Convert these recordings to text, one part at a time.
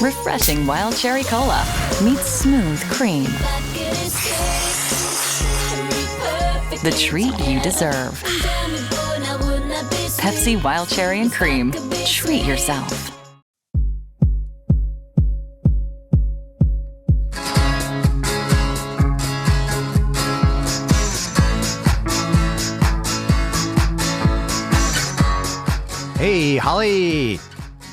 Refreshing wild cherry cola meets smooth cream. The treat you deserve. Pepsi Wild Cherry and Cream. Treat yourself. Hey, Holly.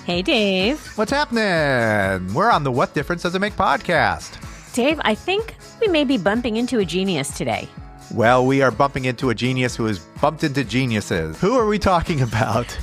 Hey, Dave. What's happening? We're on the What Difference Does It Make podcast. Dave, I think we may be bumping into a genius today. Well, we are bumping into a genius who has bumped into geniuses. Who are we talking about?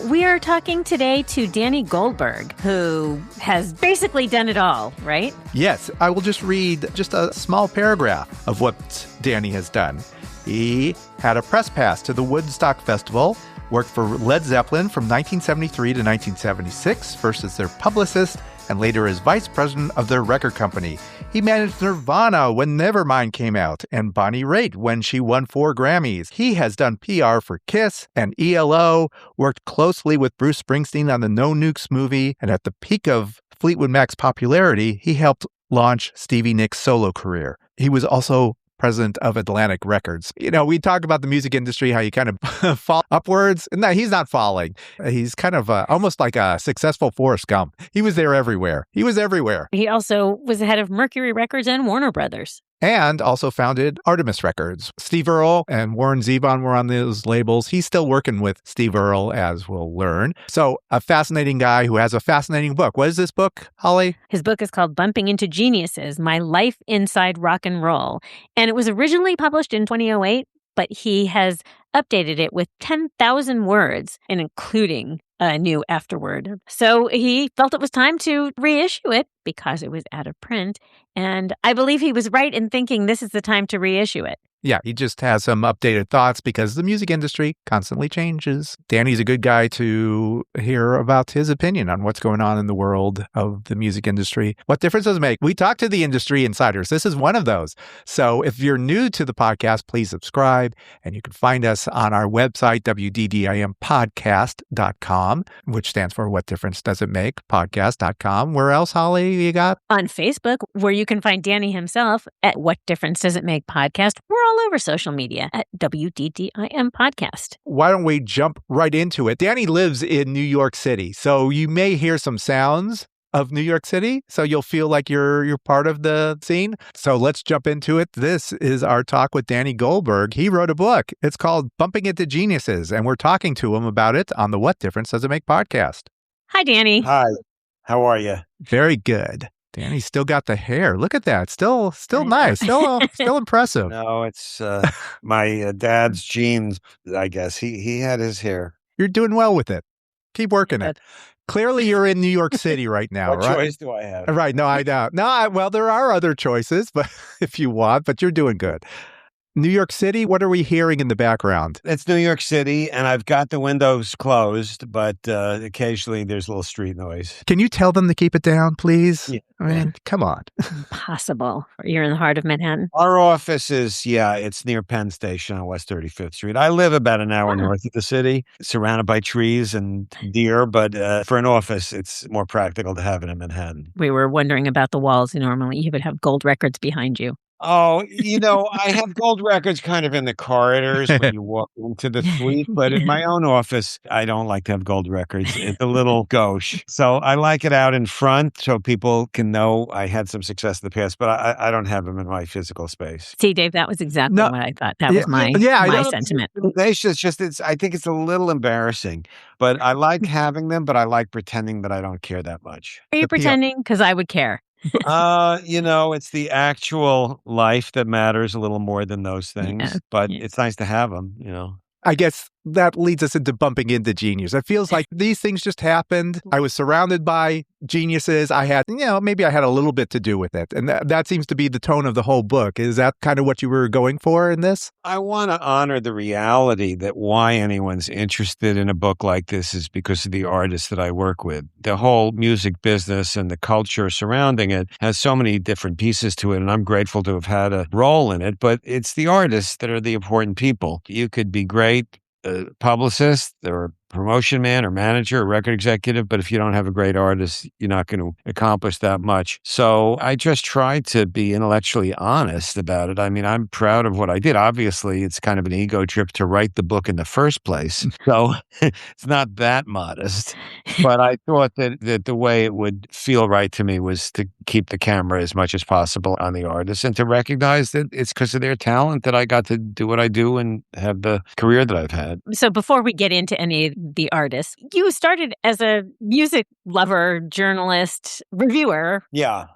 We are talking today to Danny Goldberg, who has basically done it all, right? Yes, I will just read just a small paragraph of what Danny has done. He had a press pass to the Woodstock Festival, worked for Led Zeppelin from 1973 to 1976, first as their publicist and later as vice president of their record company. He managed Nirvana when Nevermind came out and Bonnie Raitt when she won 4 Grammys. He has done PR for Kiss and ELO, worked closely with Bruce Springsteen on the No Nukes movie, and at the peak of Fleetwood Mac's popularity, he helped launch Stevie Nicks' solo career. He was also president of Atlantic Records. You know, we talk about the music industry, how you kind of fall upwards. No, he's not falling. He's kind of almost like a successful Forrest Gump. He was there everywhere. He was everywhere. He also was the head of Mercury Records and Warner Brothers. And also founded Artemis Records. Steve Earle and Warren Zevon were on those labels. He's still working with Steve Earle, as we'll learn. So a fascinating guy who has a fascinating book. What is this book, Holly? His book is called Bumping into Geniuses, My Life Inside Rock and Roll. And it was originally published in 2008, but he has updated it with 10,000 words, and including a new afterword. So he felt it was time to reissue it because it was out of print. And I believe he was right in thinking this is the time to reissue it. Yeah, he just has some updated thoughts because the music industry constantly changes. Danny's a good guy to hear about his opinion on what's going on in the world of the music industry. What difference does it make? We talk to the industry insiders. This is one of those. So if you're new to the podcast, please subscribe. And you can find us on our website, wddimpodcast.com, which stands for What Difference Does It Make? Podcast.com. Where else, Holly, you got? On Facebook, where you can find Danny himself at What Difference Does It Make? Podcast. We're all over social media at WDDIM Podcast. Why don't we jump right into it? Danny lives in New York City, so you may hear some sounds of New York City, so you'll feel like you're part of the scene. So let's jump into it. This is our talk with Danny Goldberg. He wrote a book. It's called Bumping Into Geniuses, and we're talking to him about it on the What Difference Does It Make podcast. Hi, Danny. Hi. How are you? Very good. Danny's still got the hair. Look at that. Still nice. Still impressive. No, it's my dad's genes, I guess. He had his hair. You're doing well with it. Keep working it. Clearly, you're in New York City right now, What right? choice do I have? Right. No, I don't. No, well, there are other choices, but if you want, but you're doing good. New York City, what are we hearing in the background? It's New York City, and I've got the windows closed, but occasionally there's a little street noise. Can you tell them to keep it down, please? Yeah. I mean, come on. Impossible. You're in the heart of Manhattan. Our office is, it's near Penn Station on West 35th Street. I live about an hour north of the city, surrounded by trees and deer, but for an office, it's more practical to have it in Manhattan. We were wondering about the walls. Normally, you would have gold records behind you. Oh, I have gold records kind of in the corridors when you walk into the suite, but in my own office, I don't like to have gold records. It's a little gauche. So I like it out in front so people can know I had some success in the past, but I don't have them in my physical space. See, Dave, that was exactly what I thought. That was my sentiment. I think it's a little embarrassing, but I like having them, but I like pretending that I don't care that much. Are you pretending? Because I would care. It's the actual life that matters a little more than those things, but it's nice to have them, I guess that leads us into bumping into genius. It feels like these things just happened. I was surrounded by geniuses. I had, maybe I had a little bit to do with it. And that seems to be the tone of the whole book. Is that kind of what you were going for in this? I want to honor the reality that why anyone's interested in a book like this is because of the artists that I work with. The whole music business and the culture surrounding it has so many different pieces to it, and I'm grateful to have had a role in it, but it's the artists that are the important people. You could be great publicist or promotion man or manager or record executive, but if you don't have a great artist, you're not going to accomplish that much. So I just tried to be intellectually honest about it. I mean, I'm proud of what I did. Obviously, it's kind of an ego trip to write the book in the first place. So it's not that modest. But I thought that the way it would feel right to me was to keep the camera as much as possible on the artist and to recognize that it's because of their talent that I got to do what I do and have the career that I've had. So before we get into any of the artists, you started as a music lover, journalist, reviewer. Yeah.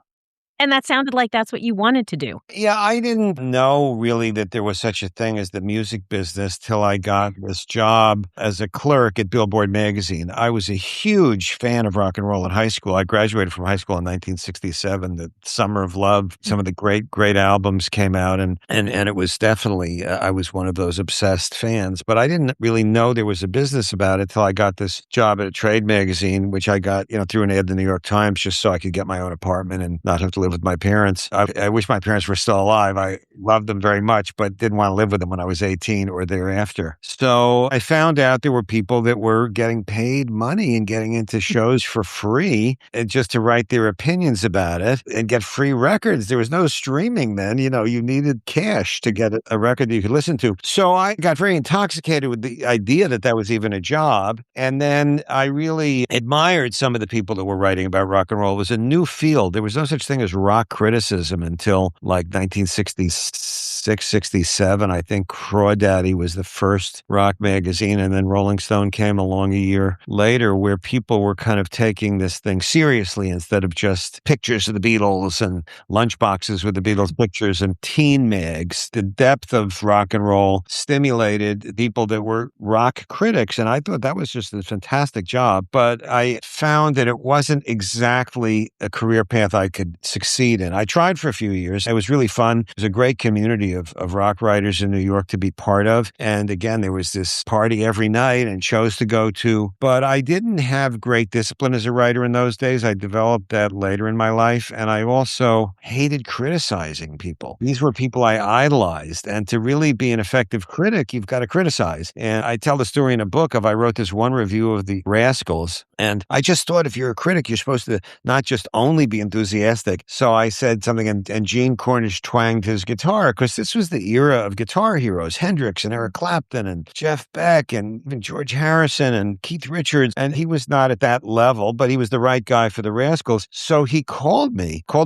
And that sounded like that's what you wanted to do. Yeah, I didn't know really that there was such a thing as the music business till I got this job as a clerk at Billboard magazine. I was a huge fan of rock and roll in high school. I graduated from high school in 1967, the Summer of Love. Some of the great albums came out, and it was definitely, I was one of those obsessed fans. But I didn't really know there was a business about it till I got this job at a trade magazine, which I got, through an ad in the New York Times just so I could get my own apartment and not have to live with my parents. I wish my parents were still alive. I loved them very much, but didn't want to live with them when I was 18 or thereafter. So I found out there were people that were getting paid money and getting into shows for free and just to write their opinions about it and get free records. There was no streaming then. You needed cash to get a record that you could listen to. So I got very intoxicated with the idea that was even a job. And then I really admired some of the people that were writing about rock and roll. It was a new field. There was no such thing as rock criticism until like 1966, 67. I think Crawdaddy was the first rock magazine, and then Rolling Stone came along a year later where people were kind of taking this thing seriously instead of just pictures of the Beatles and lunchboxes with the Beatles pictures and teen mags. The depth of rock and roll stimulated people that were rock critics, and I thought that was just a fantastic job. But I found that it wasn't exactly a career path I could succeed in. I tried for a few years. It was really fun. It was a great community of rock writers in New York to be part of. And again, there was this party every night and shows to go to. But I didn't have great discipline as a writer in those days. I developed that later in my life. And I also hated criticizing people. These were people I idolized. And to really be an effective critic, you've got to criticize. And I tell the story in a book of I wrote this one review of the Rascals. And I just thought if you're a critic, you're supposed to not just only be enthusiastic. So I said something, and Gene Cornish twanged his guitar because this was the era of guitar heroes, Hendrix and Eric Clapton and Jeff Beck and even George Harrison and Keith Richards. And he was not at that level, but he was the right guy for the Rascals. So he called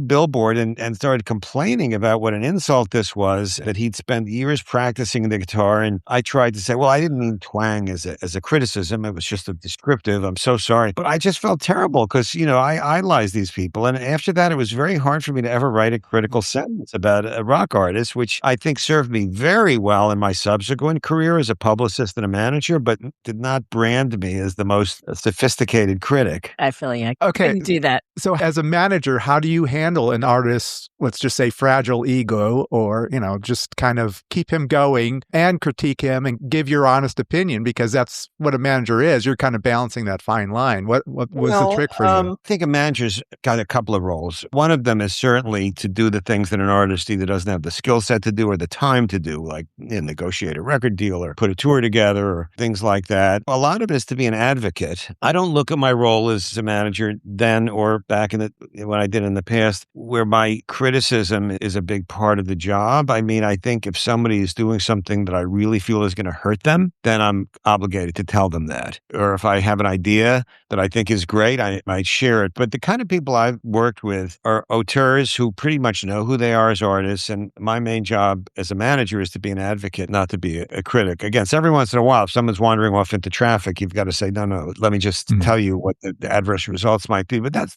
Billboard and started complaining about what an insult this was, that he'd spent years practicing the guitar. And I tried to say, well, I didn't mean twang as a criticism. It was just a descriptive. I'm so sorry. But I just felt terrible because, I idolized these people. And after that, it was very hard for me to ever write a critical sentence about a rock artist, which I think served me very well in my subsequent career as a publicist and a manager, but did not brand me as the most sophisticated critic. I feel like I couldn't do that. So as a manager, how do you handle an artist's, let's just say, fragile ego, or, just kind of keep him going and critique him and give your honest opinion? Because that's what a manager is. You're kind of balancing that fine line. What was the trick for you? I think a manager's got a couple of roles. One of them is certainly to do the things that an artist either doesn't have the skill set to do or the time to do, like negotiate a record deal or put a tour together or things like that. A lot of it is to be an advocate. I don't look at my role as a manager then or back in when I did in the past, where my criticism is a big part of the job. I mean, I think if somebody is doing something that I really feel is going to hurt them, then I'm obligated to tell them that. Or if I have an idea that I think is great, I might share it. But the kind of people I've worked with are auteurs who pretty much know who they are as artists. And my main job as a manager is to be an advocate, not to be a critic. Again, so every once in a while, if someone's wandering off into traffic, you've got to say, no, let me just tell you what the adverse results might be. But that's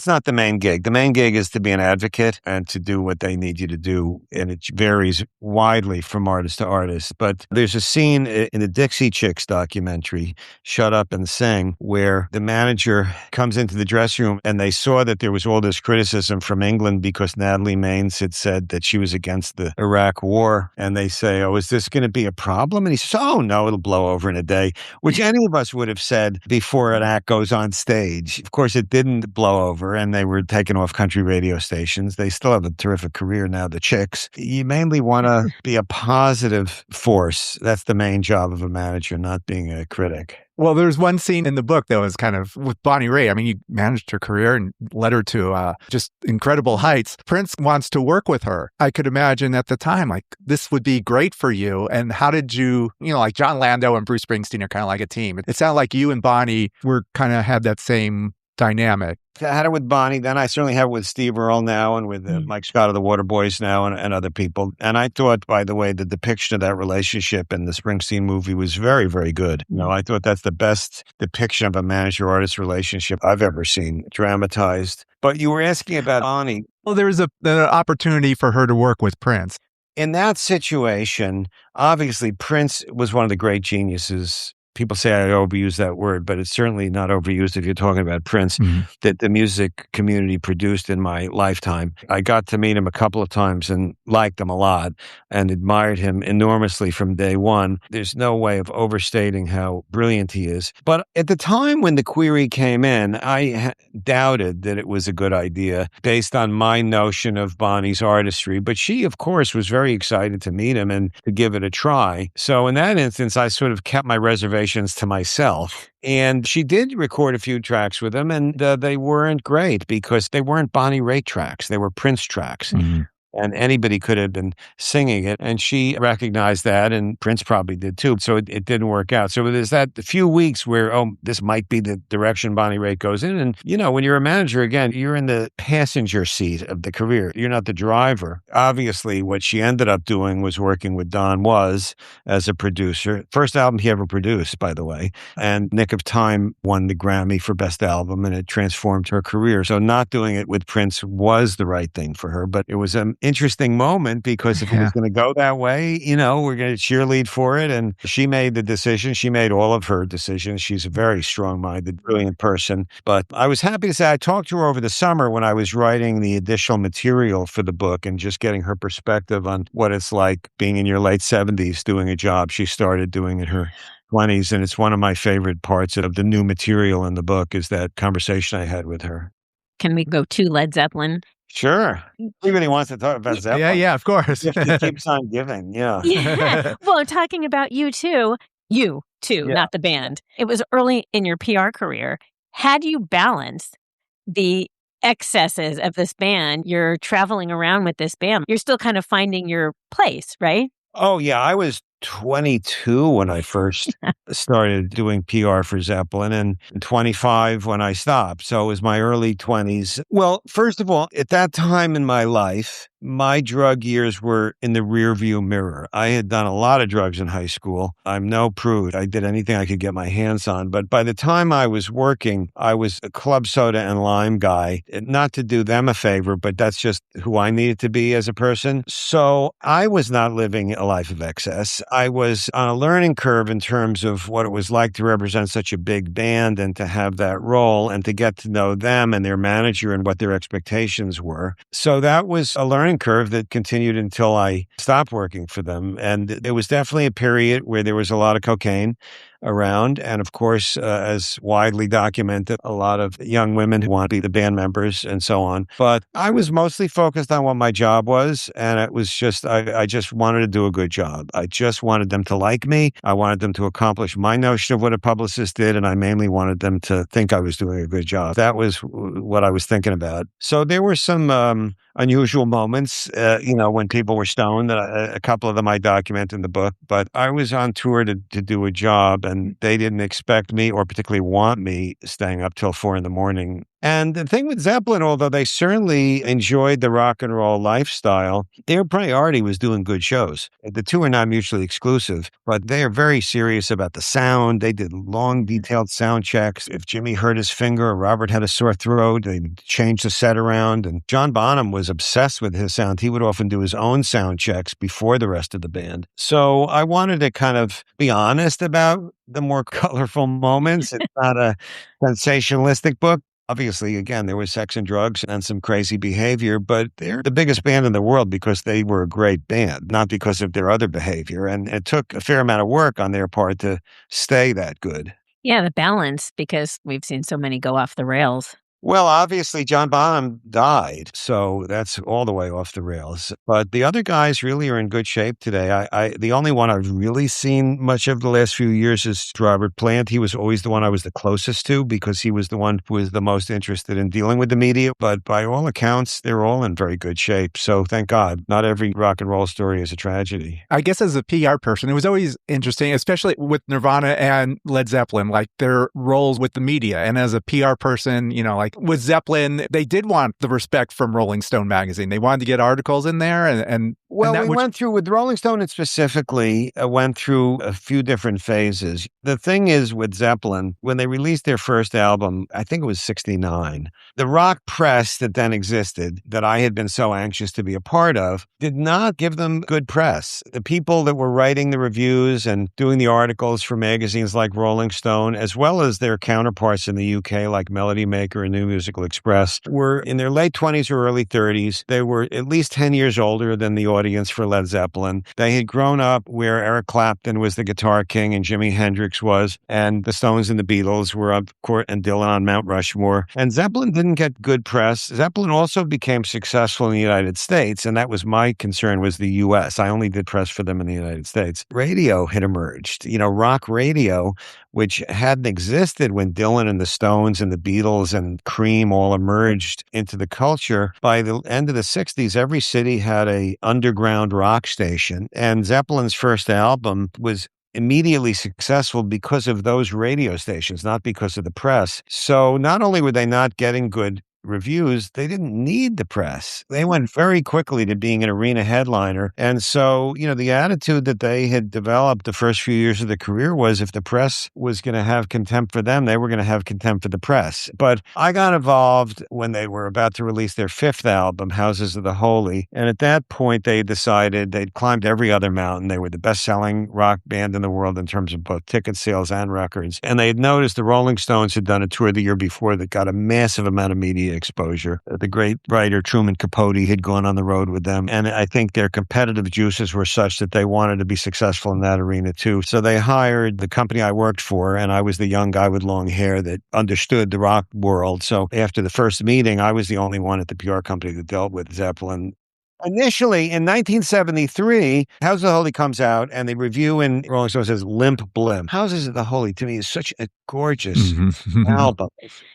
not the main gig. The main gig is to be an advocate and to do what they need you to do. And it varies widely from artist to artist. But there's a scene in the Dixie Chicks documentary, Shut Up and Sing, where the manager comes into the dressing room and they saw that there was all this criticism from England because Natalie Maines had said that she was against the Iraq war. And they say, oh, is this going to be a problem? And he says, oh, no, it'll blow over in a day, which any of us would have said before an act goes on stage. Of course, it didn't blow over and they were taken off country radio stations. They still have a terrific career now, the Chicks. You mainly want to be a positive force. That's the main job of a manager, not being a critic. Well, there's one scene in the book that was kind of with Bonnie Raitt. I mean, you managed her career and led her to just incredible heights. Prince wants to work with her. I could imagine at the time, like, this would be great for you. And how did you, like John Landau and Bruce Springsteen are kind of like a team. It sounded like you and Bonnie were kind of had that same dynamic. I had it with Bonnie, then I certainly have it with Steve Earle now and with Mike Scott of the Waterboys now and other people. And I thought, by the way, the depiction of that relationship in the Springsteen movie was very, very good. I thought that's the best depiction of a manager-artist relationship I've ever seen dramatized. But you were asking about Bonnie. Well, there was an opportunity for her to work with Prince. In that situation, obviously, Prince was one of the great geniuses. People say I overuse that word, but it's certainly not overused if you're talking about Prince, that the music community produced in my lifetime. I got to meet him a couple of times and liked him a lot and admired him enormously from day one. There's no way of overstating how brilliant he is. But at the time when the query came in, I doubted that it was a good idea based on my notion of Bonnie's artistry. But she, of course, was very excited to meet him and to give it a try. So in that instance, I sort of kept my reservations to myself. And she did record a few tracks with him, and they weren't great because they weren't Bonnie Raitt tracks. They were Prince tracks. And anybody could have been singing it. And she recognized that, and Prince probably did too. So it didn't work out. So there's that few weeks where, this might be the direction Bonnie Raitt goes in. And, when you're a manager, again, you're in the passenger seat of the career. You're not the driver. Obviously, what she ended up doing was working with Don Was as a producer. First album he ever produced, by the way. And Nick of Time won the Grammy for Best Album, and it transformed her career. So not doing it with Prince was the right thing for her. But it was an interesting moment because if it was going to go that way, we're going to cheerlead for it. And she made the decision. She made all of her decisions. She's a very strong-minded, brilliant person. But I was happy to say I talked to her over the summer when I was writing the additional material for the book and just getting her perspective on what it's like being in your late 70s doing a job she started doing in her 20s. And it's one of my favorite parts of the new material in the book is that conversation I had with her. Can we go to Led Zeppelin? Sure. Everybody wants to talk about Zeppelin. Yeah, of course. It keeps on giving, Yeah. Well, talking about you too, not the band. It was early in your PR career. Had you balanced the excesses of this band, you're traveling around with this band, you're still kind of finding your place, right? Oh, yeah. I was 22 when I first started doing PR for Zeppelin and 25 when I stopped. So it was my early 20s. Well, first of all, at that time in my life, my drug years were in the rearview mirror. I had done a lot of drugs in high school. I'm no prude. I did anything I could get my hands on. But by the time I was working, I was a club soda and lime guy. Not to do them a favor, but that's just who I needed to be as a person. So I was not living a life of excess. I was on a learning curve in terms of what it was like to represent such a big band and to have that role and to get to know them and their manager and what their expectations were. So that was a learning curve that continued until I stopped working for them. And there was definitely a period where there was a lot of cocaine around. And of course, as widely documented, a lot of young women who want to be the band members and so on. But I was mostly focused on what my job was. And it was just, I just wanted to do a good job. I just wanted them to like me. I wanted them to accomplish my notion of what a publicist did. And I mainly wanted them to think I was doing a good job. That was what I was thinking about. So there were some unusual moments, when people were stoned. A couple of them I document in the book. But I was on tour to do a job, and they didn't expect me or particularly want me staying up till 4 a.m. And the thing with Zeppelin, although they certainly enjoyed the rock and roll lifestyle, their priority was doing good shows. The two are not mutually exclusive, but they are very serious about the sound. They did long, detailed sound checks. If Jimmy hurt his finger or Robert had a sore throat, they changed the set around. And John Bonham was obsessed with his sound. He would often do his own sound checks before the rest of the band. So I wanted to kind of be honest about the more colorful moments. It's not a sensationalistic book. Obviously, again, there was sex and drugs and some crazy behavior, but they're the biggest band in the world because they were a great band, not because of their other behavior. And it took a fair amount of work on their part to stay that good. Yeah, the balance, because we've seen so many go off the rails. Well, obviously, John Bonham died, so that's all the way off the rails. But the other guys really are in good shape today. The only one I've really seen much of the last few years is Robert Plant. He was always the one I was the closest to because he was the one who was the most interested in dealing with the media. But by all accounts, they're all in very good shape. So thank God, not every rock and roll story is a tragedy. I guess as a PR person, it was always interesting, especially with Nirvana and Led Zeppelin, like their roles with the media. And as a PR person, like with Zeppelin, they did want the respect from Rolling Stone magazine. They wanted to get articles in there. Went through with Rolling Stone and specifically went through a few different phases. The thing is with Zeppelin, when they released their first album, I think it was 69, the rock press that then existed that I had been so anxious to be a part of did not give them good press. The people that were writing the reviews and doing the articles for magazines like Rolling Stone, as well as their counterparts in the UK like Melody Maker and New Musical Express, were in their late 20s or early 30s. They were at least 10 years older than the audience for Led Zeppelin. They had grown up where Eric Clapton was the guitar king and Jimi Hendrix was, and the Stones and the Beatles were up court and Dylan on Mount Rushmore. And Zeppelin didn't get good press. Zeppelin also became successful in the United States, and that was my concern was the U.S. I only did press for them in the United States. Radio had emerged, rock radio, which hadn't existed when Dylan and the Stones and the Beatles and Cream all emerged into the culture. By the end of the 60s, every city had a underground rock station, and Zeppelin's first album was immediately successful because of those radio stations, not because of the press. So not only were they not getting good reviews, they didn't need the press. They went very quickly to being an arena headliner. And so, the attitude that they had developed the first few years of the career was if the press was going to have contempt for them, they were going to have contempt for the press. But I got involved when they were about to release their fifth album, Houses of the Holy. And at that point, they decided they'd climbed every other mountain. They were the best-selling rock band in the world in terms of both ticket sales and records. And they had noticed the Rolling Stones had done a tour the year before that got a massive amount of media exposure. The great writer Truman Capote had gone on the road with them, and I think their competitive juices were such that they wanted to be successful in that arena too. So they hired the company I worked for, and I was the young guy with long hair that understood the rock world. So after the first meeting, I was the only one at the PR company that dealt with Zeppelin. Initially, in 1973, Houses of the Holy comes out, and the review in Rolling Stone says, limp blim. Houses of the Holy, to me, is such a gorgeous album.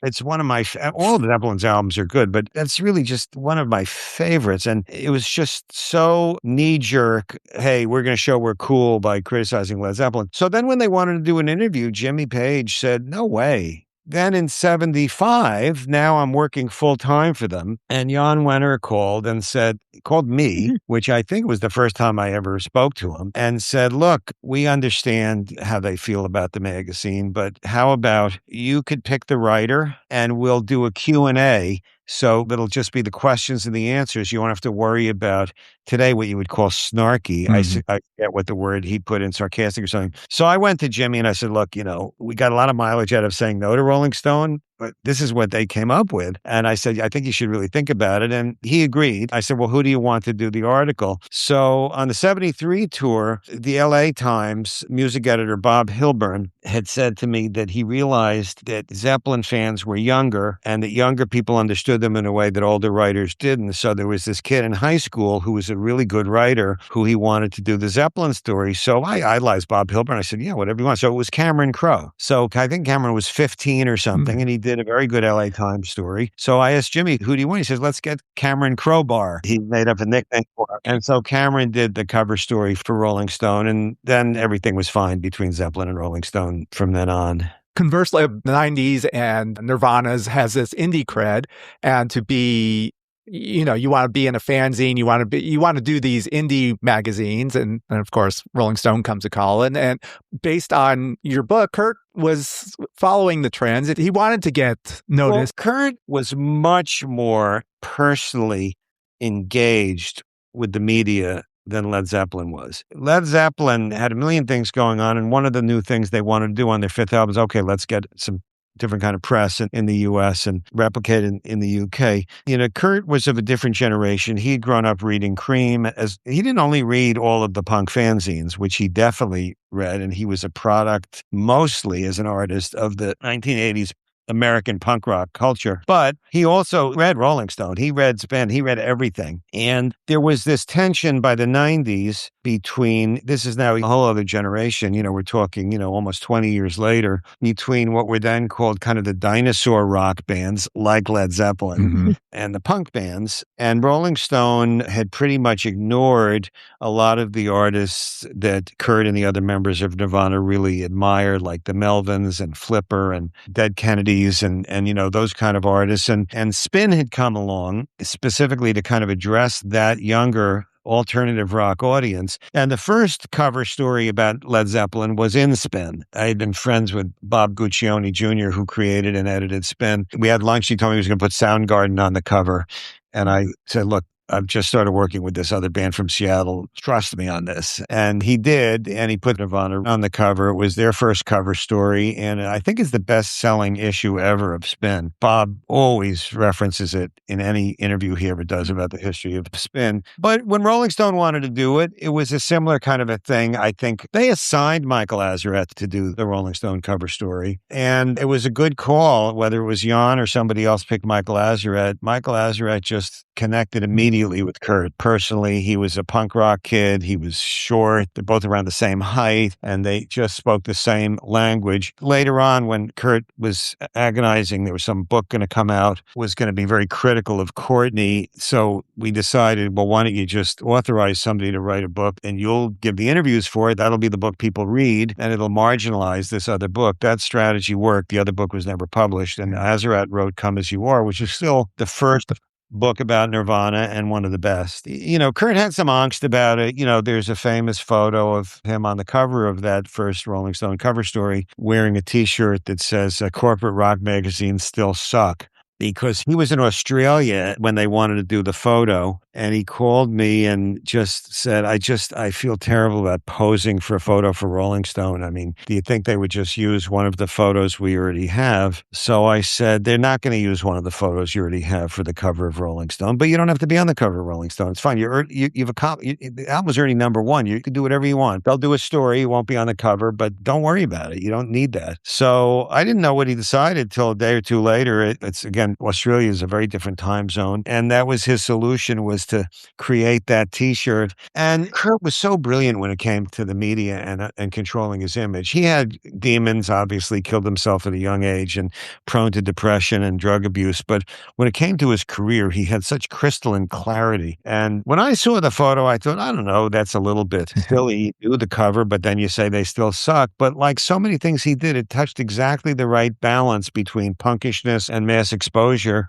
It's one of my, all of Zeppelin's albums are good, but that's really just one of my favorites. And it was just so knee-jerk, hey, we're going to show we're cool by criticizing Led Zeppelin. So then when they wanted to do an interview, Jimmy Page said, no way. Then in 75, now I'm working full time for them. And Jan Wenner called me, which I think was the first time I ever spoke to him, and said, look, we understand how they feel about the magazine, but how about you could pick the writer and we'll do a Q&A. So it'll just be the questions and the answers. You won't have to worry about today what you would call snarky. I forget what the word he put in, sarcastic or something. So I went to Jimmy and I said, look, we got a lot of mileage out of saying no to Rolling Stone, but this is what they came up with. And I said, I think you should really think about it. And he agreed. I said, well, who do you want to do the article? So on the 73 tour, the LA Times music editor, Bob Hilburn, had said to me that he realized that Zeppelin fans were younger and that younger people understood them in a way that older writers didn't. So there was this kid in high school who was a really good writer who he wanted to do the Zeppelin story. So I idolized Bob Hilburn. I said, yeah, whatever you want. So it was Cameron Crowe. So I think Cameron was 15 or something, and he did a very good LA Times story. So I asked Jimmy, who do you want? He says, let's get Cameron Crowbar. He made up a nickname for him. And so Cameron did the cover story for Rolling Stone, and then everything was fine between Zeppelin and Rolling Stone from then on. Conversely, the 90s and Nirvana's has this indie cred, and to be, you want to be in a fanzine, you want to do these indie magazines, and of course, Rolling Stone comes a calling. And based on your book, Kurt was following the trends. He wanted to get noticed. Well, Kurt was much more personally engaged with the media than Led Zeppelin was. Led Zeppelin had a million things going on, and one of the new things they wanted to do on their fifth album is, okay, let's get some different kind of press in the U.S. and replicate it in the U.K. Kurt was of a different generation. He had grown up reading Cream. He didn't only read all of the punk fanzines, which he definitely read, and he was a product mostly as an artist of the 1980s American punk rock culture. But he also read Rolling Stone. He read Spin. He read everything. And there was this tension by the 90s between, this is now a whole other generation, we're talking, almost 20 years later, between what were then called kind of the dinosaur rock bands like Led Zeppelin and the punk bands. And Rolling Stone had pretty much ignored a lot of the artists that Kurt and the other members of Nirvana really admired, like the Melvins and Flipper and Dead Kennedys and those kind of artists. And Spin had come along specifically to kind of address that younger alternative rock audience. And the first cover story about Led Zeppelin was in Spin. I had been friends with Bob Guccione Jr., who created and edited Spin. We had lunch. He told me he was going to put Soundgarden on the cover. And I said, look, I've just started working with this other band from Seattle. Trust me on this. And he did, and he put Nirvana on the cover. It was their first cover story, and I think it's the best-selling issue ever of Spin. Bob always references it in any interview he ever does about the history of Spin. But when Rolling Stone wanted to do it, it was a similar kind of a thing. I think they assigned Michael Azerrad to do the Rolling Stone cover story, and it was a good call, whether it was Jan or somebody else picked Michael Azerrad. Michael Azerrad just connected immediately with Kurt. Personally, he was a punk rock kid. He was short. They're both around the same height, and they just spoke the same language. Later on, when Kurt was agonizing, there was some book going to come out, was going to be very critical of Courtney. So we decided, well, why don't you just authorize somebody to write a book, and you'll give the interviews for it. That'll be the book people read, and it'll marginalize this other book. That strategy worked. The other book was never published, and Azerrad wrote Come As You Are, which is still the first book about Nirvana and one of the best. Kurt had some angst about it. There's a famous photo of him on the cover of that first Rolling Stone cover story wearing a T-shirt that says, corporate rock magazines still suck. Because he was in Australia when they wanted to do the photo, and he called me and just said, I feel terrible about posing for a photo for Rolling Stone. I mean, do you think they would just use one of the photos we already have? So I said, they're not going to use one of the photos you already have for the cover of Rolling Stone, but you don't have to be on the cover of Rolling Stone. It's fine. The album's already number one. You can do whatever you want. They'll do a story. You won't be on the cover, but don't worry about it. You don't need that. So I didn't know what he decided till a day or two later. It's again, Australia is a very different time zone. And that was his solution, was to create that T-shirt. And Kurt was so brilliant when it came to the media and controlling his image. He had demons, obviously, killed himself at a young age and prone to depression and drug abuse. But when it came to his career, he had such crystalline clarity. And when I saw the photo, I thought, I don't know, that's a little bit silly. You do the cover, but then you say they still suck. But like so many things he did, it touched exactly the right balance between punkishness and mass exposure.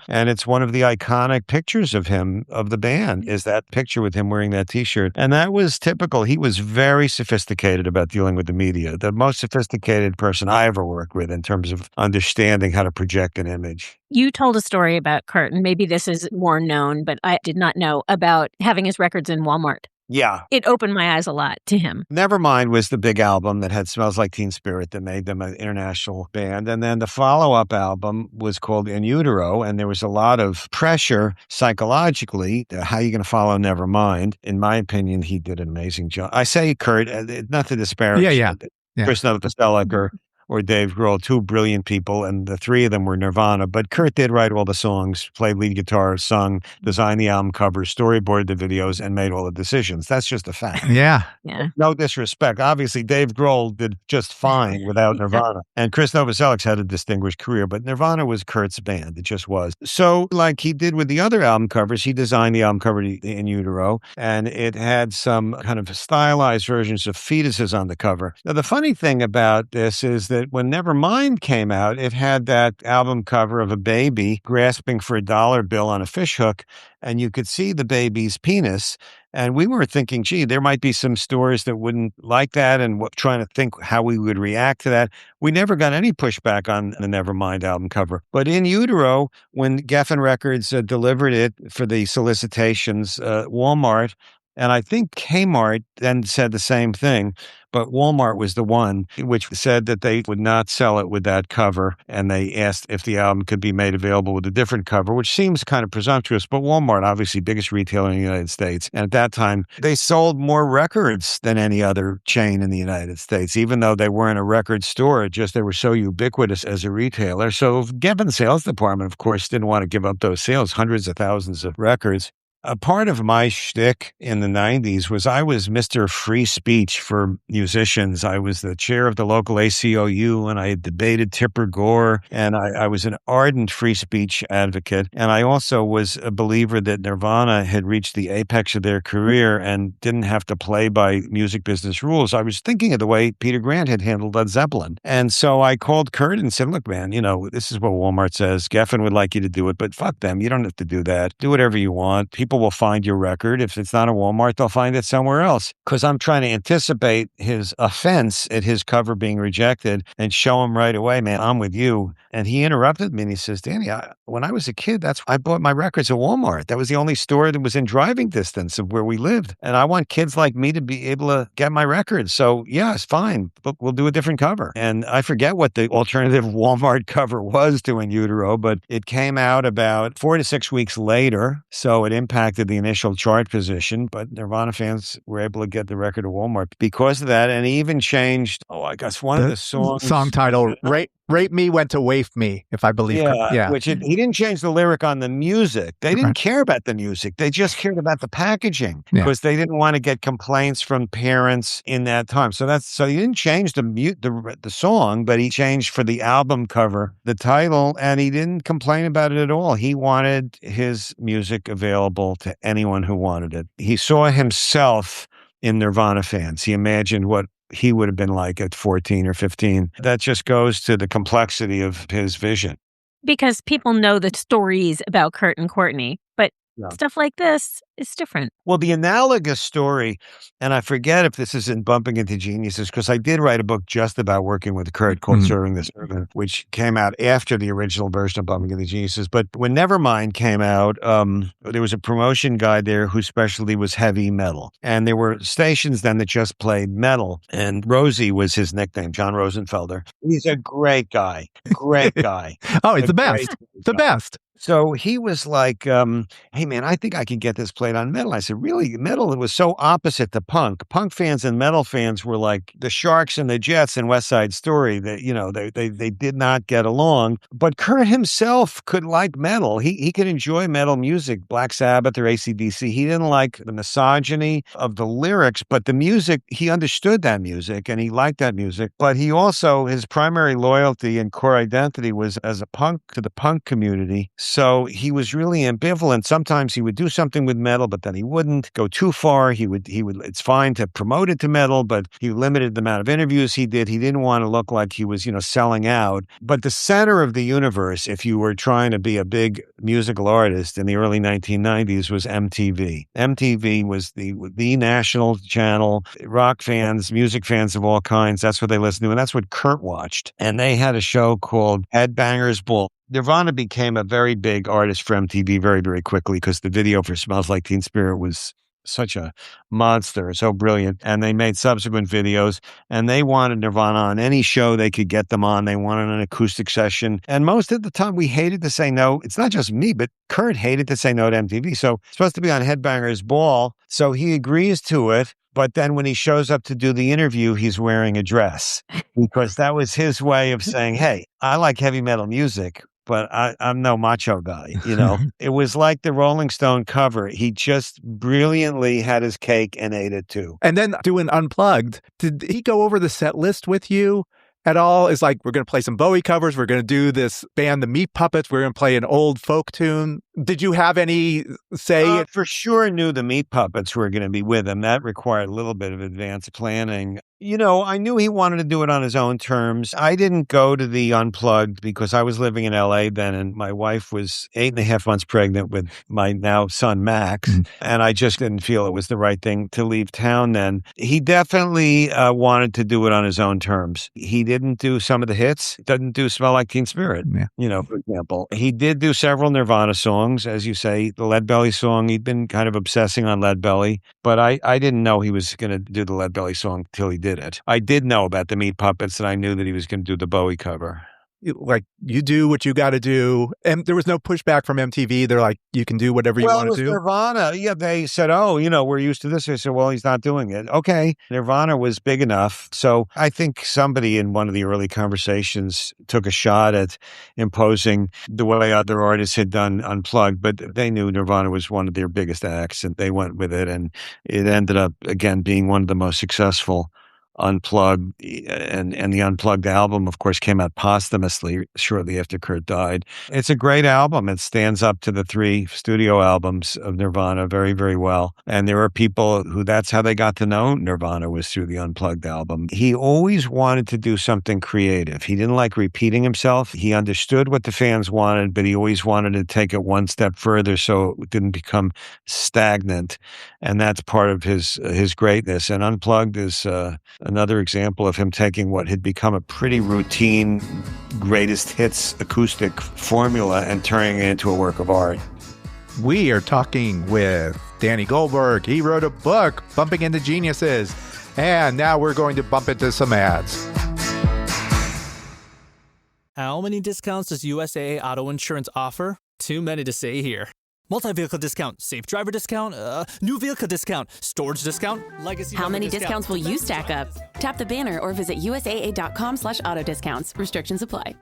And it's one of the iconic pictures of him, of the band, is that picture with him wearing that T-shirt. And that was typical. He was very sophisticated about dealing with the media, the most sophisticated person I ever worked with in terms of understanding how to project an image. You told a story about Kurt, and maybe this is more known, but I did not know about having his records in Walmart. Yeah. It opened my eyes a lot to him. Nevermind was the big album that had Smells Like Teen Spirit that made them an international band. And then the follow-up album was called In Utero, and there was a lot of pressure psychologically. How are you going to follow Nevermind? In my opinion, he did an amazing job. I say Kurt, not to disparage Chris Novoselic or Dave Grohl, two brilliant people, and the three of them were Nirvana. But Kurt did write all the songs, played lead guitar, sung, designed the album covers, storyboarded the videos, and made all the decisions. That's just a fact. Yeah. No disrespect. Obviously, Dave Grohl did just fine without Nirvana. And Chris Novoselic had a distinguished career, but Nirvana was Kurt's band. It just was. So like he did with the other album covers, he designed the album cover In Utero, and it had some kind of stylized versions of fetuses on the cover. Now, the funny thing about this is that when Nevermind came out, it had that album cover of a baby grasping for a dollar bill on a fishhook, and you could see the baby's penis. And we were thinking, gee, there might be some stores that wouldn't like that, and trying to think how we would react to that. We never got any pushback on the Nevermind album cover. But In Utero, when Geffen Records delivered it for the solicitations, Walmart, And I think Kmart then said the same thing, but Walmart was the one which said that they would not sell it with that cover. And they asked if the album could be made available with a different cover, which seems kind of presumptuous. But Walmart, obviously biggest retailer in the United States. And at that time, they sold more records than any other chain in the United States, even though they weren't a record store. Just they were so ubiquitous as a retailer. So Geffen sales department, of course, didn't want to give up those sales, hundreds of thousands of records. A part of my shtick in the 90s was I was Mr. Free Speech for musicians. I was the chair of the local ACOU, and I had debated Tipper Gore, and I was an ardent free speech advocate. And I also was a believer that Nirvana had reached the apex of their career and didn't have to play by music business rules. I was thinking of the way Peter Grant had handled Led Zeppelin. And so I called Kurt and said, look, man, this is what Walmart says. Geffen would like you to do it, but fuck them. You don't have to do that. Do whatever you want. People will find your record. If it's not a Walmart, they'll find it somewhere else. Because I'm trying to anticipate his offense at his cover being rejected and show him right away, man, I'm with you. And he interrupted me and he says, Danny, when I was a kid, I bought my records at Walmart. That was the only store that was in driving distance of where we lived. And I want kids like me to be able to get my records. So yeah, it's fine, but we'll do a different cover. And I forget what the alternative Walmart cover was to In Utero, but it came out about 4 to 6 weeks later. So it impacted the initial chart position, but Nirvana fans were able to get the record at Walmart because of that. And he even changed, I guess one of the songs. Song title, Rape Me went to Waif Me, if I believe. Yeah. Which he didn't change the lyric on the music. They didn't care about the music. They just cared about the packaging because they didn't want to get complaints from parents in that time. So he didn't change the song, but he changed for the album cover, the title, and he didn't complain about it at all. He wanted his music available to anyone who wanted it. He saw himself in Nirvana fans. He imagined what he would have been like at 14 or 15. That just goes to the complexity of his vision. Because people know the stories about Kurt and Courtney, but stuff like this is different. Well, the analogous story, and I forget if this is in Bumping Into Geniuses, because I did write a book just about working with Kurt called Serving the Servant, which came out after the original version of Bumping Into Geniuses. But when Nevermind came out, there was a promotion guy there whose specialty was heavy metal. And there were stations then that just played metal. And Rosie was his nickname, John Rosenfelder. He's a great guy. Great guy. Oh, he's the best. The best. So he was like, hey, man, I think I can get this played on metal. I said, really? Metal? It was so opposite to punk. Punk fans and metal fans were like the Sharks and the Jets in West Side Story. That they did not get along. But Kurt himself could like metal. He could enjoy metal music, Black Sabbath or AC/DC. He didn't like the misogyny of the lyrics, but the music, he understood that music and he liked that music. But he also, his primary loyalty and core identity was as a punk to the punk community. So he was really ambivalent. Sometimes he would do something with metal, but then he wouldn't go too far. He would, it's fine to promote it to metal, but he limited the amount of interviews he did. He didn't want to look like he was, selling out. But the center of the universe, if you were trying to be a big musical artist in the early 1990s, was MTV. MTV was the national channel. Rock fans, music fans of all kinds, that's what they listened to. And that's what Kurt watched. And they had a show called Headbangers Ball. Nirvana became a very big artist for MTV very, very quickly because the video for Smells Like Teen Spirit was such a monster, so brilliant. And they made subsequent videos, and they wanted Nirvana on any show they could get them on. They wanted an acoustic session. And most of the time, we hated to say no. It's not just me, but Kurt hated to say no to MTV. So it's supposed to be on Headbangers Ball. So he agrees to it. But then when he shows up to do the interview, he's wearing a dress because that was his way of saying, hey, I like heavy metal music, but I'm no macho guy, It was like the Rolling Stone cover. He just brilliantly had his cake and ate it too. And then doing Unplugged, did he go over the set list with you at all? It's like, we're going to play some Bowie covers. We're going to do this band, the Meat Puppets. We're going to play an old folk tune. Did you have any say? For sure knew the Meat Puppets were going to be with him. That required a little bit of advanced planning. I knew he wanted to do it on his own terms. I didn't go to the Unplugged because I was living in LA then, and my wife was 8.5 months pregnant with my now son, Max, and I just didn't feel it was the right thing to leave town then. He definitely wanted to do it on his own terms. He didn't do some of the hits, doesn't do Smell Like Teen Spirit, for example. He did do several Nirvana songs. songs, as you say, the Lead Belly song. He'd been kind of obsessing on Lead Belly, but I didn't know he was going to do the Lead Belly song till he did it. I did know about the Meat Puppets, and I knew that he was going to do the Bowie cover. Like, you do what you got to do. And there was no pushback from MTV. They're like, you can do whatever you want to do. Nirvana. Yeah, they said, oh, we're used to this. I said, well, he's not doing it. Okay. Nirvana was big enough. So I think somebody in one of the early conversations took a shot at imposing the way other artists had done Unplugged, but they knew Nirvana was one of their biggest acts, and they went with it. And it ended up, again, being one of the most successful Unplugged, and the Unplugged album, of course, came out posthumously shortly after Kurt died. It's a great album. It stands up to the 3 studio albums of Nirvana very, very well. And there are people who that's how they got to know Nirvana, was through the Unplugged album. He always wanted to do something creative. He didn't like repeating himself. He understood what the fans wanted, but he always wanted to take it one step further so it didn't become stagnant. And that's part of his greatness. And Unplugged is another example of him taking what had become a pretty routine greatest hits acoustic formula and turning it into a work of art. We are talking with Danny Goldberg. He wrote a book, Bumping into Geniuses. And now we're going to bump into some ads. How many discounts does USAA Auto Insurance offer? Too many to say here. Multi-vehicle discount, safe driver discount, new vehicle discount, storage discount, legacy. How many discount. discounts will you stack up? Tap the banner or visit usaa.com/auto discounts. Restrictions apply.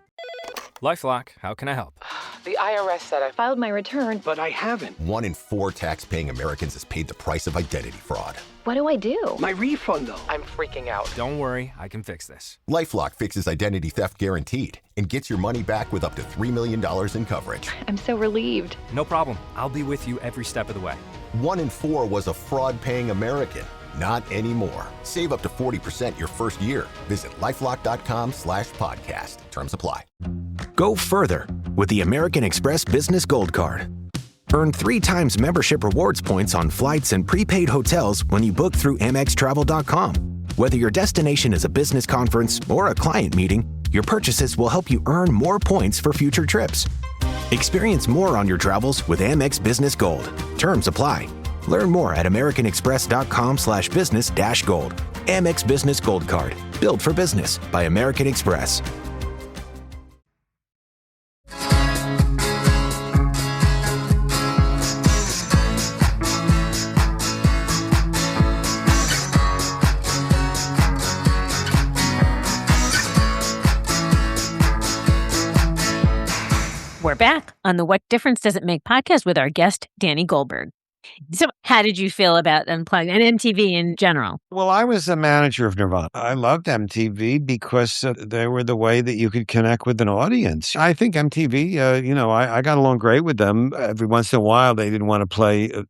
LifeLock, how can I help? The IRS said I filed my return, but I haven't. 1 in 4 tax-paying Americans has paid the price of identity fraud. What do I do? My refund, though. I'm freaking out. Don't worry, I can fix this. LifeLock fixes identity theft guaranteed and gets your money back with up to $3 million in coverage. I'm so relieved. No problem. I'll be with you every step of the way. 1 in 4 was a fraud-paying American. Not anymore. Save up to 40% your first year. Visit LifeLock.com/podcast. Terms apply. Go further with the American Express Business Gold Card. Earn 3 times membership rewards points on flights and prepaid hotels when you book through AmexTravel.com. Whether your destination is a business conference or a client meeting, your purchases will help you earn more points for future trips. Experience more on your travels with Amex Business Gold. Terms apply. Learn more at americanexpress.com/business-gold. Amex Business Gold Card. Built for business by American Express. We're back on the What Difference Does It Make podcast with our guest, Danny Goldberg. So how did you feel about Unplugged and MTV in general? Well, I was the manager of Nirvana. I loved MTV because they were the way that you could connect with an audience. I think MTV, I got along great with them. Every once in a while, they didn't want to play a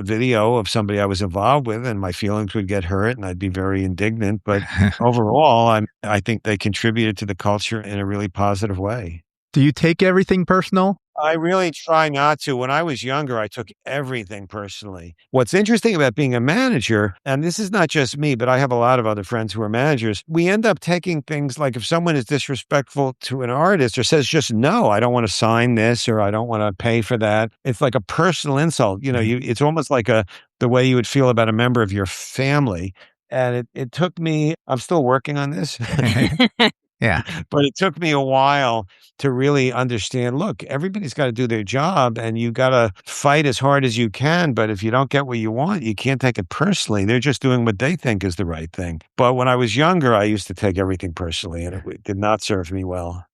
video of somebody I was involved with, and my feelings would get hurt, and I'd be very indignant. But overall, I think they contributed to the culture in a really positive way. Do you take everything personal? I really try not to. When I was younger, I took everything personally. What's interesting about being a manager, and this is not just me, but I have a lot of other friends who are managers, we end up taking things like if someone is disrespectful to an artist or says just, no, I don't want to sign this or I don't want to pay for that. It's like a personal insult. It's almost like the way you would feel about a member of your family. And it took me, I'm still working on this. Yeah. But it took me a while to really understand, look, everybody's got to do their job and you got to fight as hard as you can. But if you don't get what you want, you can't take it personally. They're just doing what they think is the right thing. But when I was younger, I used to take everything personally and it did not serve me well.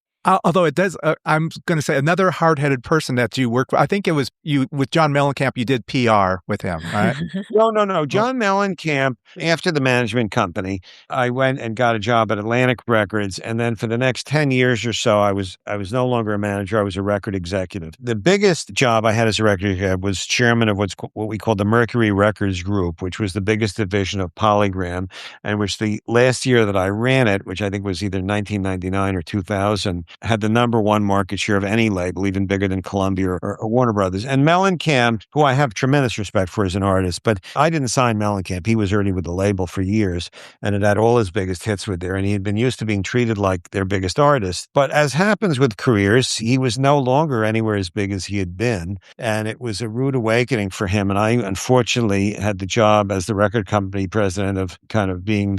Although it does, I'm going to say another hard-headed person that you worked with. I think it was you with John Mellencamp. You did PR with him, right? No. John Mellencamp, after the management company, I went and got a job at Atlantic Records. And then for the next 10 years or so, I was no longer a manager. I was a record executive. The biggest job I had as a record executive was chairman of what we called the Mercury Records Group, which was the biggest division of Polygram, and which the last year that I ran it, which I think was either 1999 or 2000, had the #1 market share of any label, even bigger than Columbia or Warner Brothers. And Mellencamp, who I have tremendous respect for as an artist, but I didn't sign Mellencamp. He was already with the label for years and had all his biggest hits with there. And he had been used to being treated like their biggest artist. But as happens with careers, he was no longer anywhere as big as he had been. And it was a rude awakening for him. And I, unfortunately, had the job as the record company president of kind of being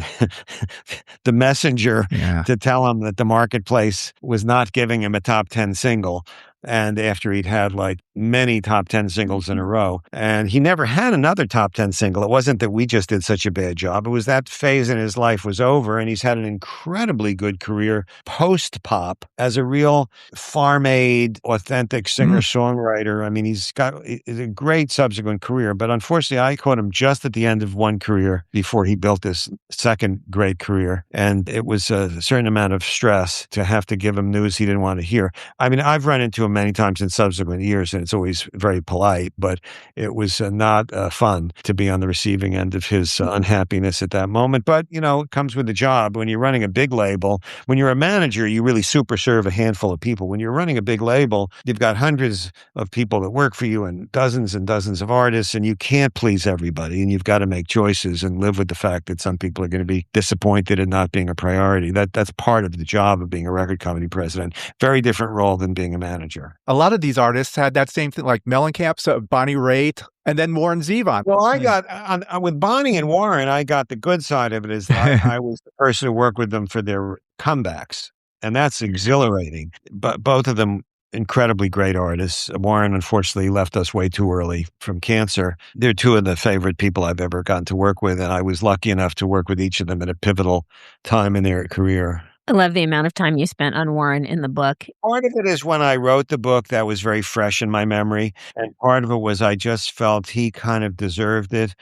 the messenger to tell him that the marketplace was not giving him a top 10 single. And after he'd had like many top 10 singles in a row, and he never had another top 10 single. It wasn't that we just did such a bad job. It was that phase in his life was over, and he's had an incredibly good career post-pop as a real farm-aid, authentic singer-songwriter. I mean, he's got a great subsequent career, but unfortunately, I caught him just at the end of one career before he built this second great career, and it was a certain amount of stress to have to give him news he didn't want to hear. I mean, I've run into him many times in subsequent years, and it's always very polite, but it was not fun to be on the receiving end of his unhappiness at that moment. But, you know, it comes with the job. When you're running a big label, when you're a manager, you really super serve a handful of people. When you're running a big label, you've got hundreds of people that work for you and dozens of artists, and you can't please everybody, and you've got to make choices and live with the fact that some people are going to be disappointed in not being a priority. That's part of the job of being a record company president. Very different role than being a manager. A lot of these artists had that same thing, like Mellencamp, so Bonnie Raitt, and then Warren Zevon. Well, I got, with Bonnie and Warren, I got the good side of it is I was the person who worked with them for their comebacks, and that's exhilarating. But both of them, incredibly great artists. Warren, unfortunately, left us way too early from cancer. They're two of the favorite people I've ever gotten to work with, and I was lucky enough to work with each of them at a pivotal time in their career. I love the amount of time you spent on Warren in the book. Part of it is when I wrote the book, that was very fresh in my memory. And part of it was I just felt he kind of deserved it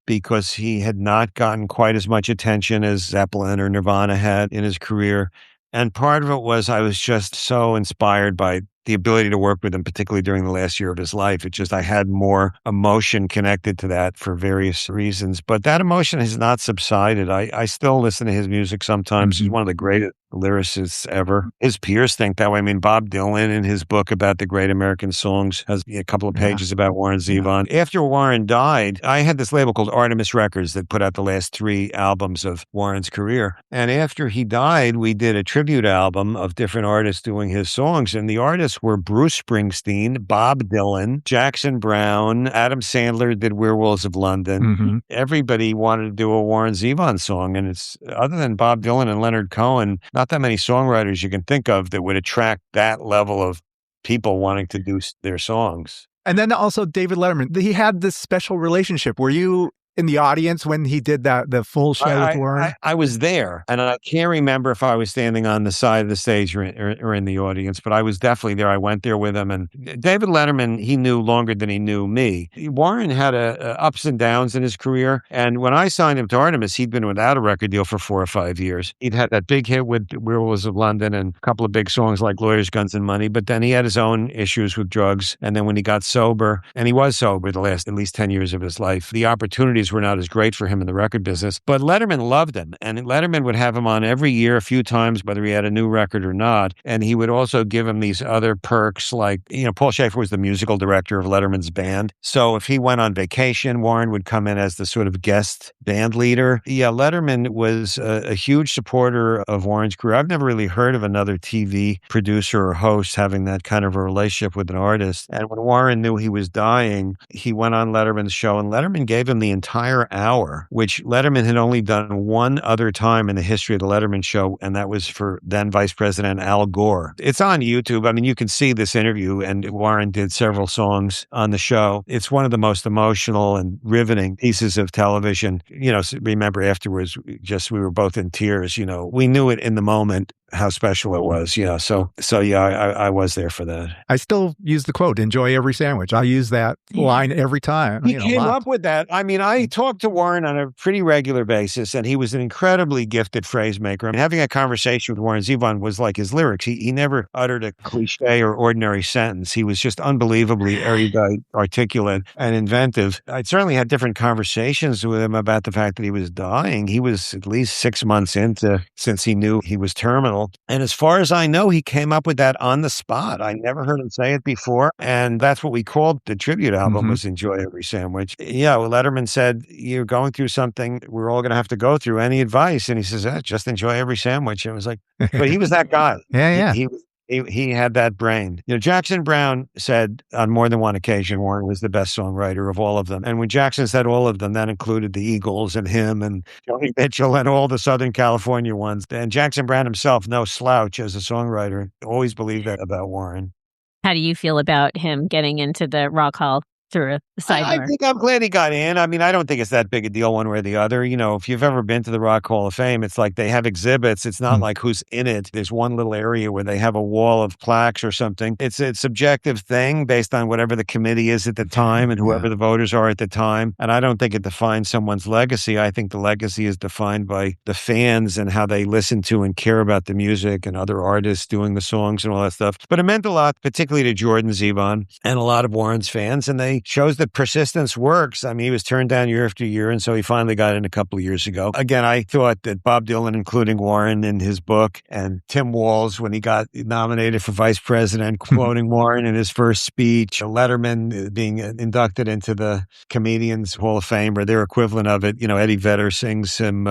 because he had not gotten quite as much attention as Zeppelin or Nirvana had in his career. And part of it was I was just so inspired by the ability to work with him, particularly during the last year of his life. It just, I had more emotion connected to that for various reasons. But that emotion has not subsided. I still listen to his music sometimes. He's one of the greatest lyricists ever. His peers think that way. I mean, Bob Dylan in his book about the great American songs has a couple of pages about Warren Zevon. After Warren died, I had this label called Artemis Records that put out the last 3 albums of Warren's career. And after he died, we did a tribute album of different artists doing his songs. And the artists were Bruce Springsteen, Bob Dylan, Jackson Browne, Adam Sandler did Werewolves of London. Everybody wanted to do a Warren Zevon song. And it's, other than Bob Dylan and Leonard Cohen, not that many songwriters you can think of that would attract that level of people wanting to do their songs. And then also David Letterman, he had this special relationship. Were you in the audience when he did the full show with Warren? I was there, and I can't remember if I was standing on the side of the stage or in the audience, but I was definitely there. I went there with him, and David Letterman, he knew longer than he knew me. Warren had ups and downs in his career, and when I signed him to Artemis, he'd been without a record deal for 4 or 5 years. He'd had that big hit with Werewolves of London and a couple of big songs like Lawyers, Guns, and Money, but then he had his own issues with drugs, and then when he got sober, and he was sober the last at least 10 years of his life, the opportunities were not as great for him in the record business. But Letterman loved him, and Letterman would have him on every year a few times, whether he had a new record or not. And he would also give him these other perks, like, Paul Schaefer was the musical director of Letterman's band. So if he went on vacation, Warren would come in as the sort of guest band leader. Yeah, Letterman was a huge supporter of Warren's career. I've never really heard of another TV producer or host having that kind of a relationship with an artist. And when Warren knew he was dying, he went on Letterman's show, and Letterman gave him the entire hour, which Letterman had only done one other time in the history of the Letterman show, and that was for then Vice President Al Gore. It's on YouTube. I mean, you can see this interview, and Warren did several songs on the show. It's one of the most emotional and riveting pieces of television. Remember afterwards, we were both in tears. We knew it in the moment how special it was. I was there for that. I still use the quote, enjoy every sandwich. I use that line every time. He came up with that. I mean, I talked to Warren on a pretty regular basis, and he was an incredibly gifted phrase maker. I mean, having a conversation with Warren Zevon was like his lyrics. He never uttered a cliche or ordinary sentence. He was just unbelievably erudite, articulate, and inventive. I certainly had different conversations with him about the fact that he was dying. He was at least 6 months into, since he knew he was terminal. instrumental. And as far as I know, he came up with that on the spot. I never heard him say it before. And that's what we called the tribute album, was Enjoy Every Sandwich. Yeah, well, Letterman said, you're going through something we're all going to have to go through. Any advice? And he says, just enjoy every sandwich. And it was like, but he was that guy. Yeah. He had that brain. Jackson Browne said on more than one occasion Warren was the best songwriter of all of them. And when Jackson said all of them, that included the Eagles and him and Joni Mitchell and all the Southern California ones. And Jackson Browne himself, no slouch as a songwriter, always believed that about Warren. How do you feel about him getting into the Rock Hall through a sidebar? I think I'm glad he got in. I mean, I don't think it's that big a deal one way or the other. If you've ever been to the Rock Hall of Fame, it's like they have exhibits. It's not like who's in it. There's one little area where they have a wall of plaques or something. It's a subjective thing based on whatever the committee is at the time and whoever the voters are at the time. And I don't think it defines someone's legacy. I think the legacy is defined by the fans and how they listen to and care about the music and other artists doing the songs and all that stuff. But it meant a lot, particularly to Jordan Zevon and a lot of Warren's fans. And they shows that persistence works. I mean, he was turned down year after year, and so he finally got in a couple of years ago. Again, I thought that Bob Dylan, including Warren in his book, and Tim Walz, when he got nominated for vice president, quoting Warren in his first speech, Letterman being inducted into the Comedians Hall of Fame, or their equivalent of it. Eddie Vedder sings him,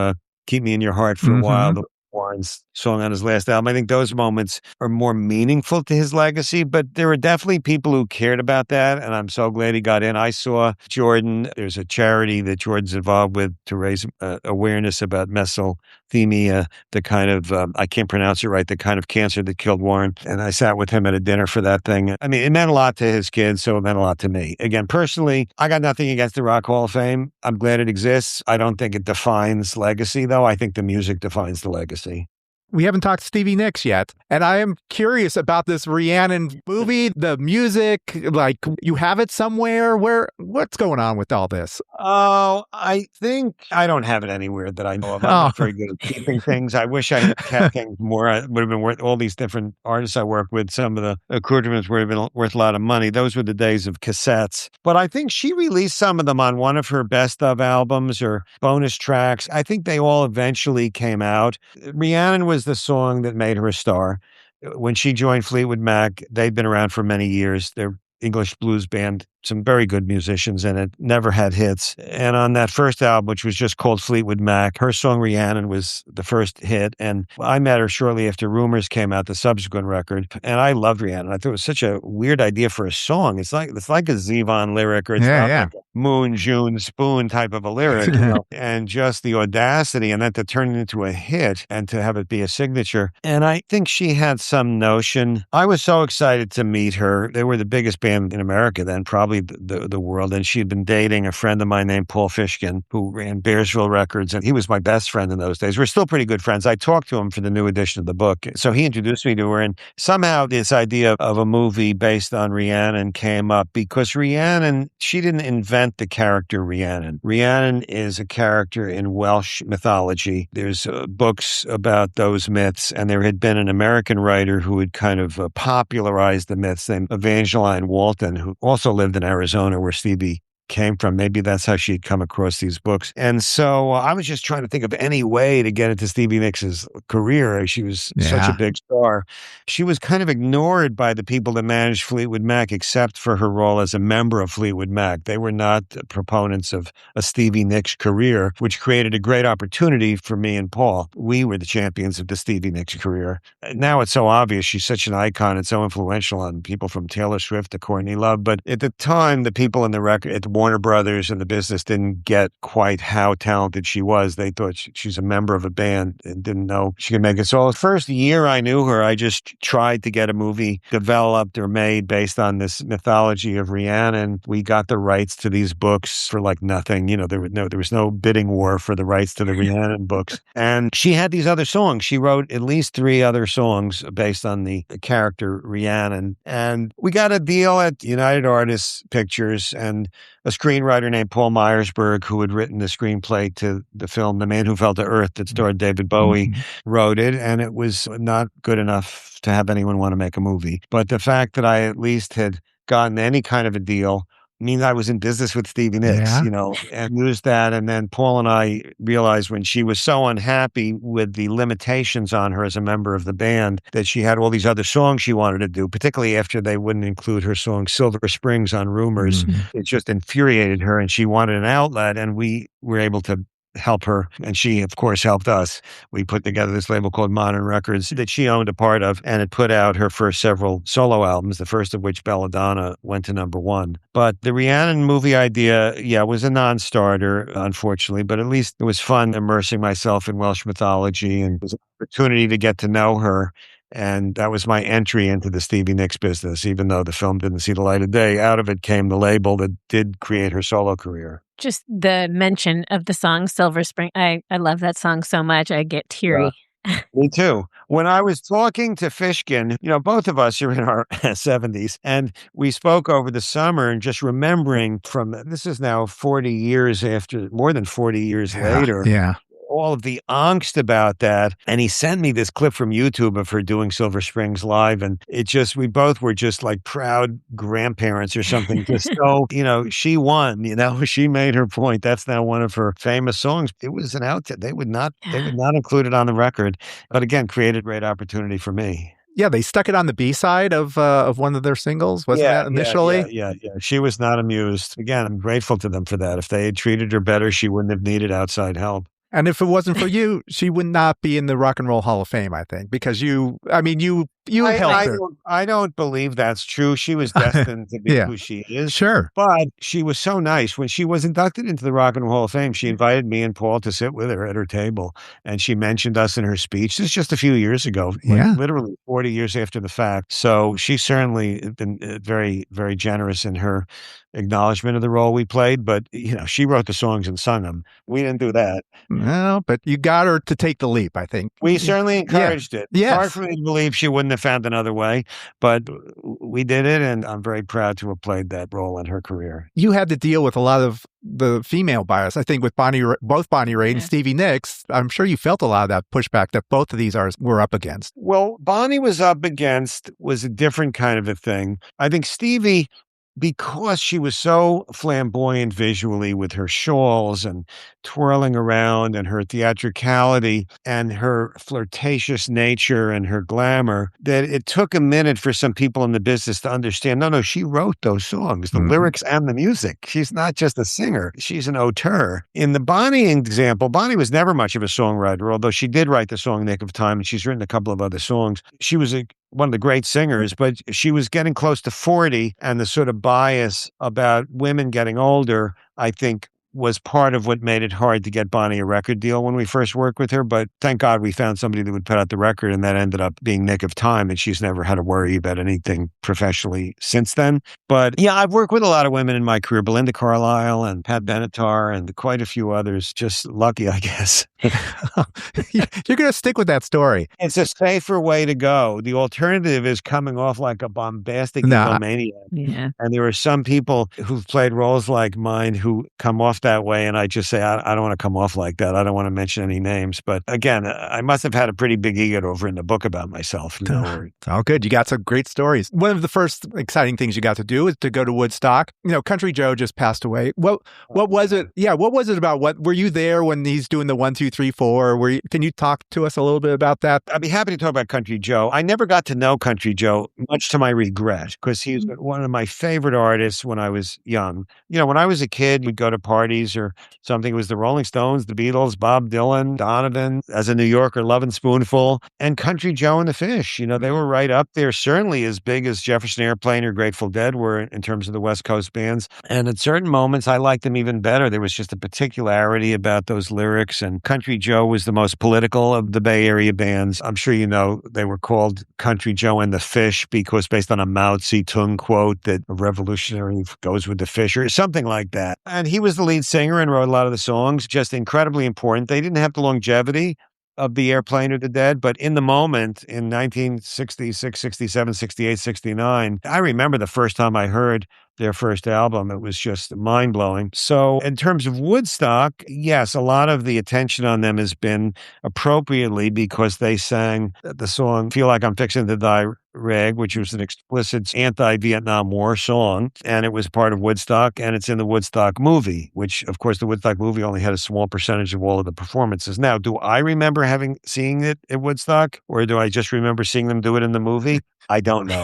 Keep Me in Your Heart for a While, Warren's song on his last album. I think those moments are more meaningful to his legacy, but there were definitely people who cared about that, and I'm so glad he got in. I saw Jordan. There's a charity that Jordan's involved with to raise awareness about mesothelioma, the kind of, I can't pronounce it right, the kind of cancer that killed Warren, and I sat with him at a dinner for that thing. I mean, it meant a lot to his kids, so it meant a lot to me. Again, personally, I got nothing against the Rock Hall of Fame. I'm glad it exists. I don't think it defines legacy, though. I think the music defines the legacy. We haven't talked Stevie Nicks yet, and I am curious about this Rhiannon movie, the music, like you have it somewhere. What's going on with all this? Oh, I think I don't have it anywhere that I know of. I'm not very good at keeping things. I wish I had kept things more. It would have been worth all these different artists I work with. Some of the accoutrements would have been worth a lot of money. Those were the days of cassettes. But I think she released some of them on one of her best of albums or bonus tracks. I think they all eventually came out. Rhiannon was the song that made her a star. When she joined Fleetwood Mac, they'd been around for many years. They're English blues band, some very good musicians in it, never had hits. And on that first album, which was just called Fleetwood Mac, her song Rhiannon was the first hit. And I met her shortly after Rumors came out, the subsequent record. And I loved Rhiannon. I thought it was such a weird idea for a song. It's like a Zevon lyric, or it's not like a Moon, June, Spoon type of a lyric. And just the audacity, and then to turn it into a hit and to have it be a signature. And I think she had some notion. I was so excited to meet her. They were the biggest band in America then, probably the world. And she had been dating a friend of mine named Paul Fishkin, who ran Bearsville Records. And he was my best friend in those days. We're still pretty good friends. I talked to him for the new edition of the book. So he introduced me to her. And somehow this idea of a movie based on Rhiannon came up because Rhiannon, she didn't invent the character Rhiannon. Rhiannon is a character in Welsh mythology. There's books about those myths. And there had been an American writer who had kind of popularized the myths named Evangeline Walton, who also lived in Arizona where Stevie came from. Maybe that's how she'd come across these books. And so I was just trying to think of any way to get into Stevie Nicks's career. She was such a big star. She was kind of ignored by the people that managed Fleetwood Mac, except for her role as a member of Fleetwood Mac. They were not proponents of a Stevie Nicks career, which created a great opportunity for me and Paul. We were the champions of the Stevie Nicks career. Now it's so obvious. She's such an icon and so influential on people from Taylor Swift to Courtney Love. But at the time, the people in the record, at the Warner Brothers and the business didn't get quite how talented she was. They thought she's a member of a band and didn't know she could make it. So the first year I knew her, I just tried to get a movie developed or made based on this mythology of Rhiannon. We got the rights to these books for like nothing. There was no bidding war for the rights to the Rhiannon books. And she had these other songs. She wrote at least 3 other songs based on the character Rhiannon. And we got a deal at United Artists Pictures, and a screenwriter named Paul Myersberg, who had written the screenplay to the film The Man Who Fell to Earth that starred David Bowie, wrote it, and it was not good enough to have anyone want to make a movie. But the fact that I at least had gotten any kind of a deal means I was in business with Stevie Nicks, Yeah. and used that. And then Paul and I realized when she was so unhappy with the limitations on her as a member of the band that she had all these other songs she wanted to do, particularly after they wouldn't include her song Silver Springs on Rumors. It just infuriated her and she wanted an outlet, and we were able to help her. And she, of course, helped us. We put together this label called Modern Records that she owned a part of, and it put out her first several solo albums, the first of which, Belladonna, went to #1. But the Rhiannon movie idea, was a non-starter, unfortunately, but at least it was fun immersing myself in Welsh mythology, and it was an opportunity to get to know her. And that was my entry into the Stevie Nicks business, even though the film didn't see the light of day. Out of it came the label that did create her solo career. Just the mention of the song Silver Spring. I love that song so much. I get teary. Me too. When I was talking to Fishkin, both of us are in our 70s, and we spoke over the summer and just remembering this is now 40 years after, more than 40 years later. Yeah. All of the angst about that. And he sent me this clip from YouTube of her doing Silver Springs live. And we both were just like proud grandparents or something. Just so, she won, she made her point. That's now one of her famous songs. It was an outfit. They would not include it on the record, but again, created great opportunity for me. Yeah, they stuck it on the B-side of one of their singles, wasn't that initially? Yeah. She was not amused. Again, I'm grateful to them for that. If they had treated her better, she wouldn't have needed outside help. And if it wasn't for you, she would not be in the Rock and Roll Hall of Fame, I think, because you helped her. I don't believe that's true. She was destined to be who she is. Sure. But she was so nice. When she was inducted into the Rock and Roll Hall of Fame, she invited me and Paul to sit with her at her table. And she mentioned us in her speech. This is just a few years ago, literally 40 years after the fact. So she certainly been very, very generous in her acknowledgement of the role we played. But, she wrote the songs and sung them. We didn't do that. No, but you got her to take the leap, I think. We certainly encouraged it. Yes. It's hard for me to believe she wouldn't have found another way, but we did it, and I'm very proud to have played that role in her career. You had to deal with a lot of the female bias, I think, with both Bonnie Raitt and Stevie Nicks. I'm sure you felt a lot of that pushback that both of these were up against. Well, Bonnie was a different kind of a thing. I think Stevie, because she was so flamboyant visually with her shawls and twirling around and her theatricality and her flirtatious nature and her glamour, that it took a minute for some people in the business to understand, no, she wrote those songs, the lyrics and the music. She's not just a singer. She's an auteur. In the Bonnie example, Bonnie was never much of a songwriter, although she did write the song Nick of Time, and she's written a couple of other songs. She was one of the great singers, but she was getting close to 40, and the sort of bias about women getting older, I think, was part of what made it hard to get Bonnie a record deal when we first worked with her. But thank God we found somebody that would put out the record, and that ended up being Nick of Time, and she's never had to worry about anything professionally since then. But I've worked with a lot of women in my career, Belinda Carlisle and Pat Benatar and quite a few others. Just lucky, I guess. You're going to stick with that story. It's a safer way to go. The alternative is coming off like a bombastic egomaniac. Yeah. And there are some people who've played roles like mine who come off that way, and I just say, I don't want to come off like that. I don't want to mention any names. But again, I must have had a pretty big ego to have written a book about myself. Oh, good. You got some great stories. One of the first exciting things you got to do is to go to Woodstock. Country Joe just passed away. What was it? Yeah, what was it about? Were you there when he's doing the 1, 2, 3, 4? Can you talk to us a little bit about that? I'd be happy to talk about Country Joe. I never got to know Country Joe, much to my regret, because he was one of my favorite artists when I was young. When I was a kid, we'd go to parties or something. It was the Rolling Stones, the Beatles, Bob Dylan, Donovan, as a New Yorker, Lovin' Spoonful, and Country Joe and the Fish. They were right up there, certainly as big as Jefferson Airplane or Grateful Dead were in terms of the West Coast bands. And at certain moments, I liked them even better. There was just a particularity about those lyrics, and Country Joe was the most political of the Bay Area bands. I'm sure they were called Country Joe and the Fish because based on a Mao Zedong quote that a revolutionary goes with the fish or something like that. And he was the lead singer and wrote a lot of the songs, just incredibly important. They didn't have the longevity of the Airplane or the Dead, but in the moment, in 1966, 67, 68, 69, I remember the first time I heard their first album. It was just mind-blowing. So in terms of Woodstock, yes, a lot of the attention on them has been appropriately because they sang the song Feel Like I'm Fixing to Die Rag, which was an explicit anti-Vietnam War song, and it was part of Woodstock, and it's in the Woodstock movie, which, of course, the Woodstock movie only had a small percentage of all of the performances. Now, do I remember seeing it at Woodstock, or do I just remember seeing them do it in the movie? I don't know.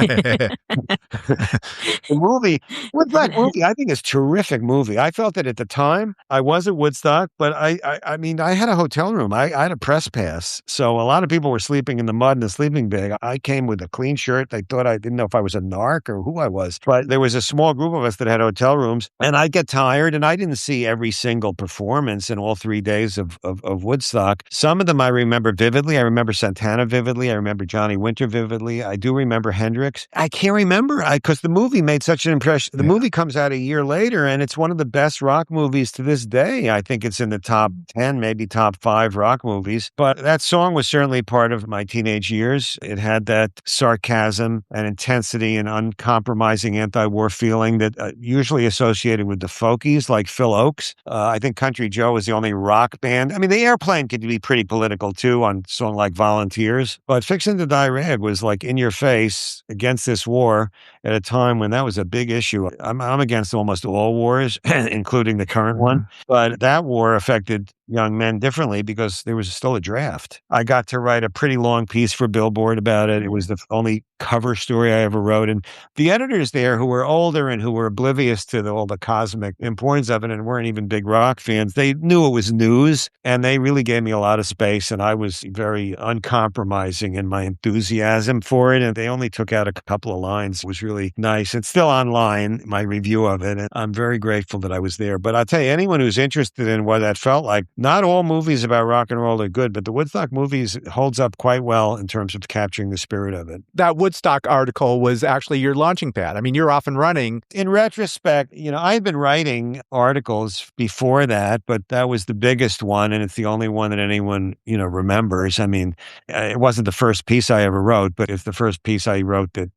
Woodstock movie, I think is a terrific movie. I felt that at the time. I was at Woodstock, but I mean, I had a hotel room. I had a press pass. So a lot of people were sleeping in the mud in a sleeping bag. I came with a clean shirt. They thought I didn't know if I was a narc or who I was. But there was a small group of us that had hotel rooms, and I'd get tired, and I didn't see every single performance in all 3 days of Woodstock. Some of them I remember vividly. I remember Santana vividly. I remember Johnny Winter vividly. I do remember Hendrix. I can't remember because the movie made such an impression. The movie comes out a year later, and it's one of the best rock movies to this day. I think it's in the top 10, maybe top 5 rock movies. But that song was certainly part of my teenage years. It had that sarcasm and intensity and uncompromising anti-war feeling that usually associated with the folkies like Phil Oakes. I think Country Joe was the only rock band. I mean, the Airplane could be pretty political too on a song like Volunteers, but Fixin' to Die Rag was like in your face against this war at a time when that was a big issue. I'm against almost all wars, including the current one, but that war affected young men differently because there was still a draft. I got to write a pretty long piece for Billboard about it. It was the only cover story I ever wrote. And the editors there who were older and who were oblivious to all the cosmic importance of it and weren't even big rock fans, they knew it was news and they really gave me a lot of space. And I was very uncompromising in my enthusiasm for it. And they only took out a couple of lines. It was really nice. It's still online, my review of it. And I'm very grateful that I was there. But I'll tell you, anyone who's interested in what that felt like, not all movies about rock and roll are good, but the Woodstock movies holds up quite well in terms of capturing the spirit of it. That Woodstock article was actually your launching pad. I mean, you're off and running. In retrospect, I had been writing articles before that, but that was the biggest one, and it's the only one that anyone, remembers. I mean, it wasn't the first piece I ever wrote, but it's the first piece I wrote that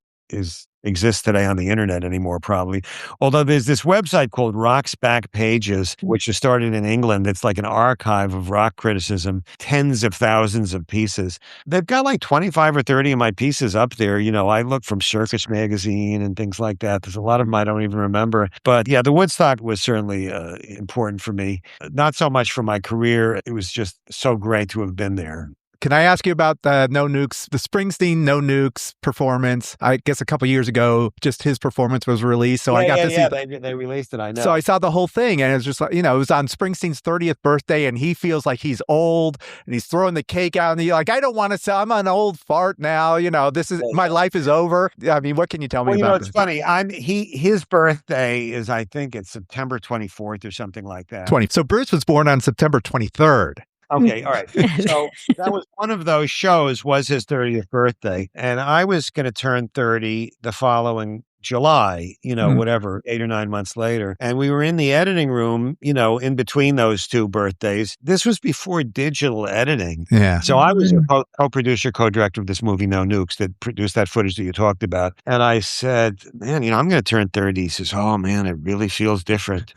exists today on the internet anymore, probably. Although there's this website called Rock's Back Pages, which is started in England. It's like an archive of rock criticism, tens of thousands of pieces. They've got like 25 or 30 of my pieces up there. I look from Circus Magazine and things like that. There's a lot of them I don't even remember. But yeah, the Woodstock was certainly important for me. Not so much for my career. It was just so great to have been there. Can I ask you about the No Nukes, the Springsteen No Nukes performance? I guess a couple years ago, just his performance was released. So I got to see. They released it, I know. So I saw the whole thing, and it was just like, it was on Springsteen's 30th birthday, and he feels like he's old, and he's throwing the cake out, and he's like, I don't want to sell, I'm an old fart now, this is, my life is over. I mean, what can you tell me about this? It's funny. His birthday is, I think it's September 24th or something like that. So Bruce was born on September 23rd. Okay, all right. So that was one of those shows, was his 30th birthday. And I was going to turn 30 the following July, whatever, 8 or 9 months later. And we were in the editing room, in between those two birthdays. This was before digital editing. Yeah. So I was a co-producer, co-director of this movie, No Nukes, that produced that footage that you talked about. And I said, man, I'm going to turn 30. He says, oh man, it really feels different.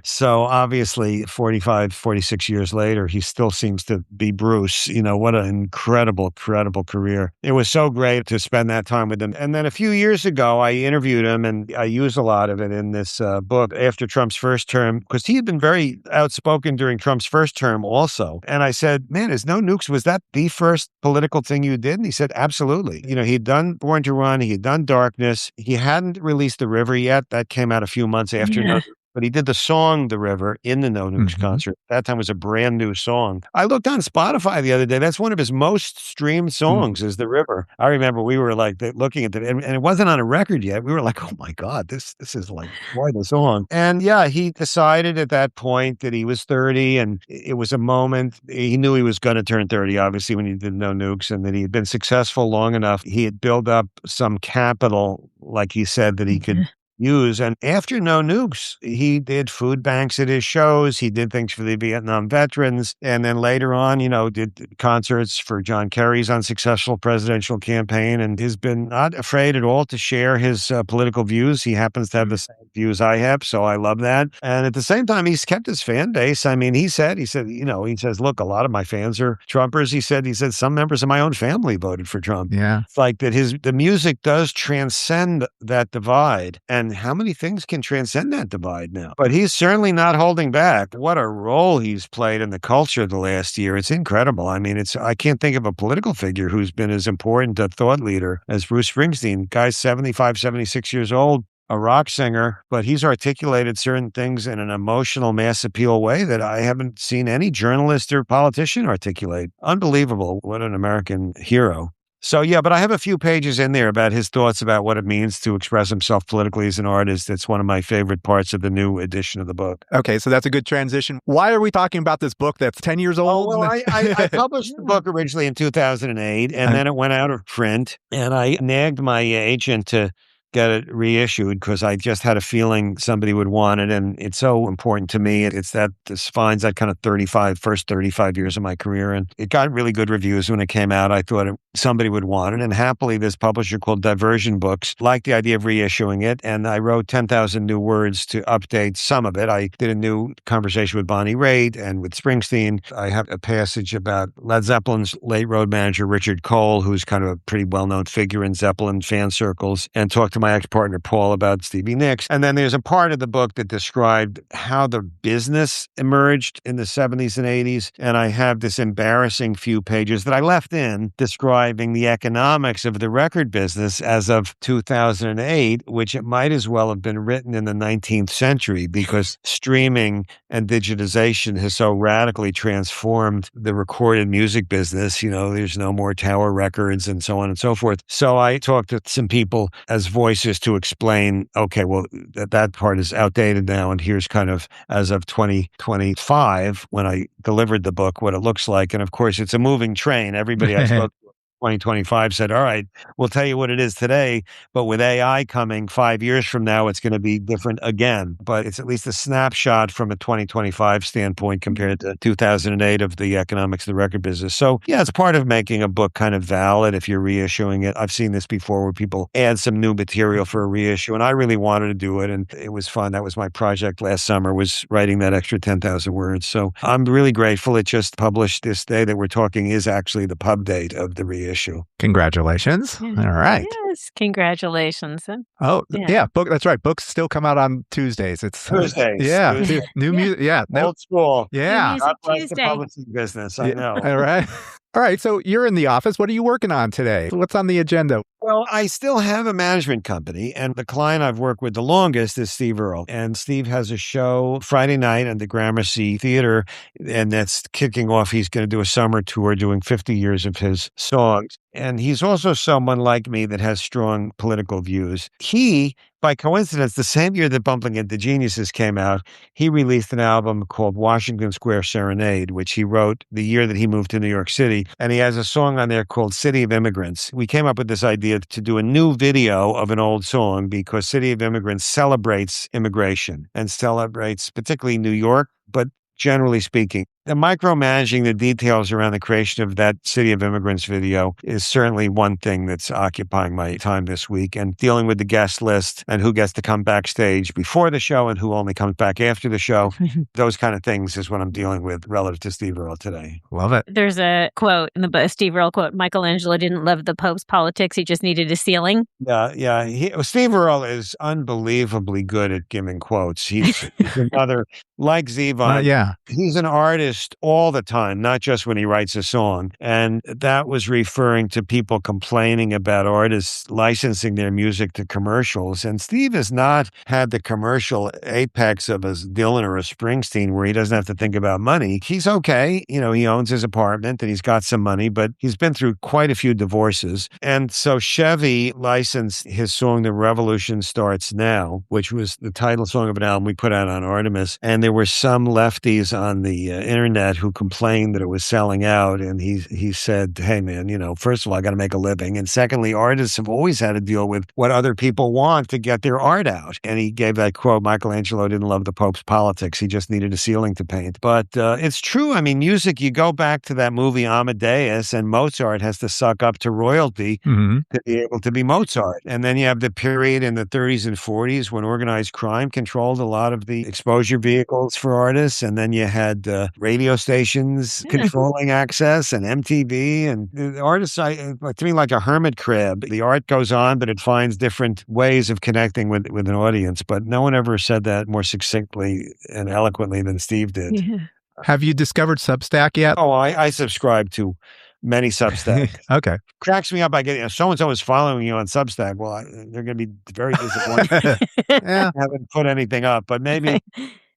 So obviously 45, 46 years later, he still seems to be Bruce. What an incredible career. It was so great to spend that time with him. And then a few years ago, I interviewed him, and I use a lot of it in this book after Trump's first term, because he had been very outspoken during Trump's first term also. And I said, man, is No Nukes, was that the first political thing you did? And he said, absolutely. He'd done Born to Run, he had done Darkness. He hadn't released The River yet. That came out a few months after No Nukes. But he did the song The River in the No Nukes concert. That time was a brand new song. I looked on Spotify the other day. That's one of his most streamed songs is The River. I remember we were like looking at it, and it wasn't on a record yet. We were like, oh my God, this is like quite a song. And yeah, he decided at that point that he was 30, and it was a moment. He knew he was going to turn 30, obviously, when he did No Nukes, and that he had been successful long enough. He had built up some capital, like he said, that he could use. And after No Nukes, he did food banks at his shows. He did things for the Vietnam veterans. And then later on, did concerts for John Kerry's unsuccessful presidential campaign, and has been not afraid at all to share his political views. He happens to have the same views I have, so I love that. And at the same time, he's kept his fan base. I mean, he says, look, a lot of my fans are Trumpers. He said some members of my own family voted for Trump. Yeah. It's like that the music does transcend that divide. And how many things can transcend that divide now? But he's certainly not holding back. What a role he's played in the culture the last year. It's incredible. I mean, I can't think of a political figure who's been as important a thought leader as Bruce Springsteen. Guy's 75, 76 years old, a rock singer, but he's articulated certain things in an emotional mass appeal way that I haven't seen any journalist or politician articulate. Unbelievable. What an American hero. So, yeah, but I have a few pages in there about his thoughts about what it means to express himself politically as an artist. It's one of my favorite parts of the new edition of the book. Okay, so that's a good transition. Why are we talking about this book that's 10 years old? Well, I published the book originally in 2008, and then it went out of print, and I nagged my agent to get it reissued because I just had a feeling somebody would want it. And it's so important to me. This defines that kind of first 35 years of my career. And it got really good reviews when it came out. I thought somebody would want it. And happily, this publisher called Diversion Books liked the idea of reissuing it. And I wrote 10,000 new words to update some of it. I did a new conversation with Bonnie Raitt and with Springsteen. I have a passage about Led Zeppelin's late road manager, Richard Cole, who's kind of a pretty well-known figure in Zeppelin fan circles, and talked to my ex-partner Paul about Stevie Nicks. And then there's a part of the book that described how the business emerged in the 70s and 80s. And I have this embarrassing few pages that I left in describing the economics of the record business as of 2008, which it might as well have been written in the 19th century because streaming and digitization has so radically transformed the recorded music business. There's no more Tower Records and so on and so forth. So I talked to some people as voices to explain, okay, well, that part is outdated now, and here's kind of as of 2025, when I delivered the book, what it looks like. And of course, it's a moving train. Everybody I spoke to 2025 said, all right, we'll tell you what it is today, but with AI coming 5 years from now, it's going to be different again. But it's at least a snapshot from a 2025 standpoint compared to 2008 of the economics of the record business. So yeah, it's part of making a book kind of valid if you're reissuing it. I've seen this before where people add some new material for a reissue, and I really wanted to do it, and it was fun. That was my project last summer, was writing that extra 10,000 words. So I'm really grateful. It just published this day that we're talking is actually the pub date of the reissue. Congratulations. All right. Yes, congratulations. Oh, yeah. Book. That's right. Books still come out on Tuesdays. It's Tuesdays. Yeah. Tuesdays. New music. Yeah. Old school. Yeah. Music Not like the Tuesday. publishing business. I know. All right. All right. So you're in the office. What are you working on today? What's on the agenda? Well, I still have a management company, and the client I've worked with the longest is Steve Earle. And Steve has a show Friday night at the Gramercy Theater, and that's kicking off. He's going to do a summer tour doing 50 years of his songs. And he's also someone like me that has strong political views. He, by coincidence, the same year that Bumping Into Geniuses came out, he released an album called Washington Square Serenade, which he wrote the year that he moved to New York City. And he has a song on there called City of Immigrants. We came up with this idea to do a new video of an old song because City of Immigrants celebrates immigration and celebrates particularly New York, but generally speaking. The micromanaging the details around the creation of that City of Immigrants video is certainly one thing that's occupying my time this week, and dealing with the guest list and who gets to come backstage before the show and who only comes back after the show. Those kind of things is what I'm dealing with relative to Steve Earle today. Love it. There's a quote in the book, Steve Earle quote, Michelangelo didn't love the Pope's politics. He just needed a ceiling. Yeah. Steve Earle is unbelievably good at giving quotes. He's another, like Zevon, he's an artist all the time, not just when he writes a song. And that was referring to people complaining about artists licensing their music to commercials. And Steve has not had the commercial apex of a Dylan or a Springsteen where he doesn't have to think about money. He's okay. He owns his apartment and he's got some money, but he's been through quite a few divorces. And so Chevy licensed his song, The Revolution Starts Now, which was the title song of an album we put out on Artemis. And there were some lefties on the internet internet who complained that it was selling out. And he said, hey, man, first of all, I got to make a living. And secondly, artists have always had to deal with what other people want to get their art out. And he gave that quote, Michelangelo didn't love the Pope's politics. He just needed a ceiling to paint. But it's true. I mean, music, you go back to that movie Amadeus, and Mozart has to suck up to royalty to be able to be Mozart. And then you have the period in the 30s and 40s when organized crime controlled a lot of the exposure vehicles for artists. And then you had radio stations controlling access and MTV. And the artists, to me, like a hermit crab. The art goes on, but it finds different ways of connecting with an audience. But no one ever said that more succinctly and eloquently than Steve did. Yeah. Have you discovered Substack yet? Oh, I subscribe to many Substack. Okay. Cracks me up. I get, so-and-so is following you on Substack. Well, they're going to be very disappointed. Yeah. I haven't put anything up, but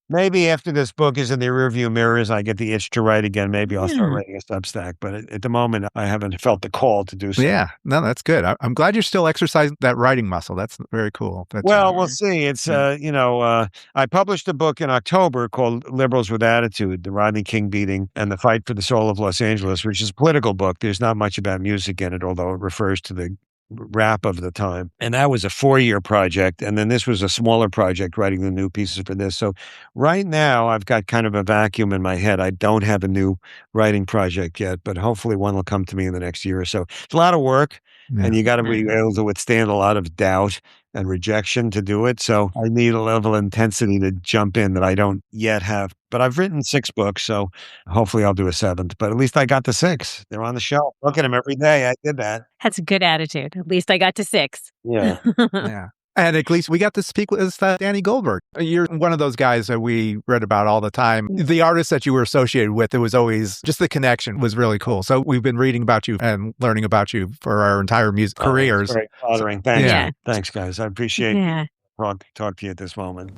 maybe after this book is in the rearview mirrors, I get the itch to write again. Maybe I'll start writing a Substack. But at the moment, I haven't felt the call to do so. Yeah. No, that's good. I'm glad you're still exercising that writing muscle. That's very cool. We'll see. It's, I published a book in October called Liberals with Attitude, the Rodney King beating and the fight for the soul of Los Angeles, which is a political book. There's not much about music in it, although it refers to the rap of the time. And that was a 4-year project. And then this was a smaller project, writing the new pieces for this. So right now I've got kind of a vacuum in my head. I don't have a new writing project yet, but hopefully one will come to me in the next year or so. It's a lot of work. Yeah. And you got to be able to withstand a lot of doubt and rejection to do it. So I need a level of intensity to jump in that I don't yet have. But I've written 6 books, so hopefully I'll do a 7th. But at least I got the 6. They're on the shelf. Look at them every day. I did that. That's a good attitude. At least I got to 6. Yeah. Yeah. And at least we got to speak with Danny Goldberg. You're one of those guys that we read about all the time. The artists that you were associated with, it was always just the connection was really cool. So we've been reading about you and learning about you for our entire music careers. Very flattering. Thanks. Yeah. Thanks, guys. I appreciate talk to you at this moment.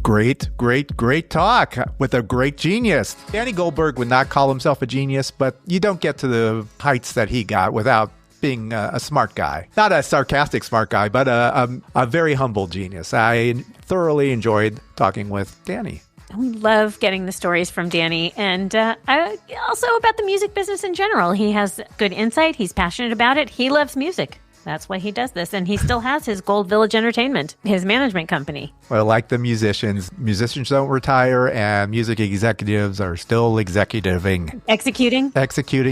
Great talk with a great genius. Danny Goldberg would not call himself a genius, but you don't get to the heights that he got without being a smart guy. Not a sarcastic smart guy, but a very humble genius. I thoroughly enjoyed talking with Danny. We love getting the stories from Danny, and also about the music business in general. He has good insight. He's passionate about it. He loves music. That's why he does this. And he still has his Gold Village Entertainment, his management company. Well, like the musicians don't retire, and music executives are still executing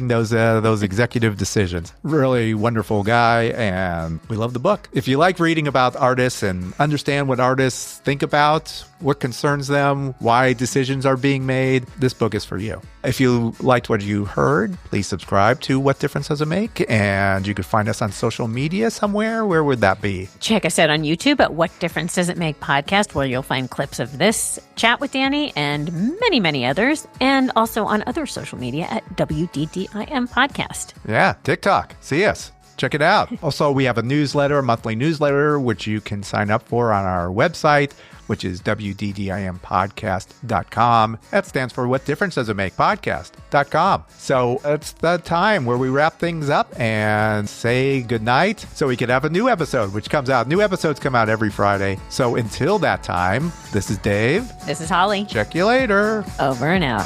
those executive decisions. Really wonderful guy, and we love the book. If you like reading about artists and understand what artists think about, what concerns them, why decisions are being made, this book is for you. If you liked what you heard, please subscribe to What Difference Does It Make? And you could find us on social media somewhere. Where would that be? Check us out on YouTube at What Difference Does It Make podcast, where you'll find clips of this chat with Danny and many, many others. And also on other social media at WDDIM podcast. Yeah, TikTok. See us. Check it out. Also, we have a monthly newsletter, which you can sign up for on our website, which is WDDIMpodcast.com. That stands for What Difference Does It Make? Podcast.com. So it's the time where we wrap things up and say goodnight so we can have a new episode, which comes out. New episodes come out every Friday. So until that time, this is Dave. This is Holly. Check you later. Over and out.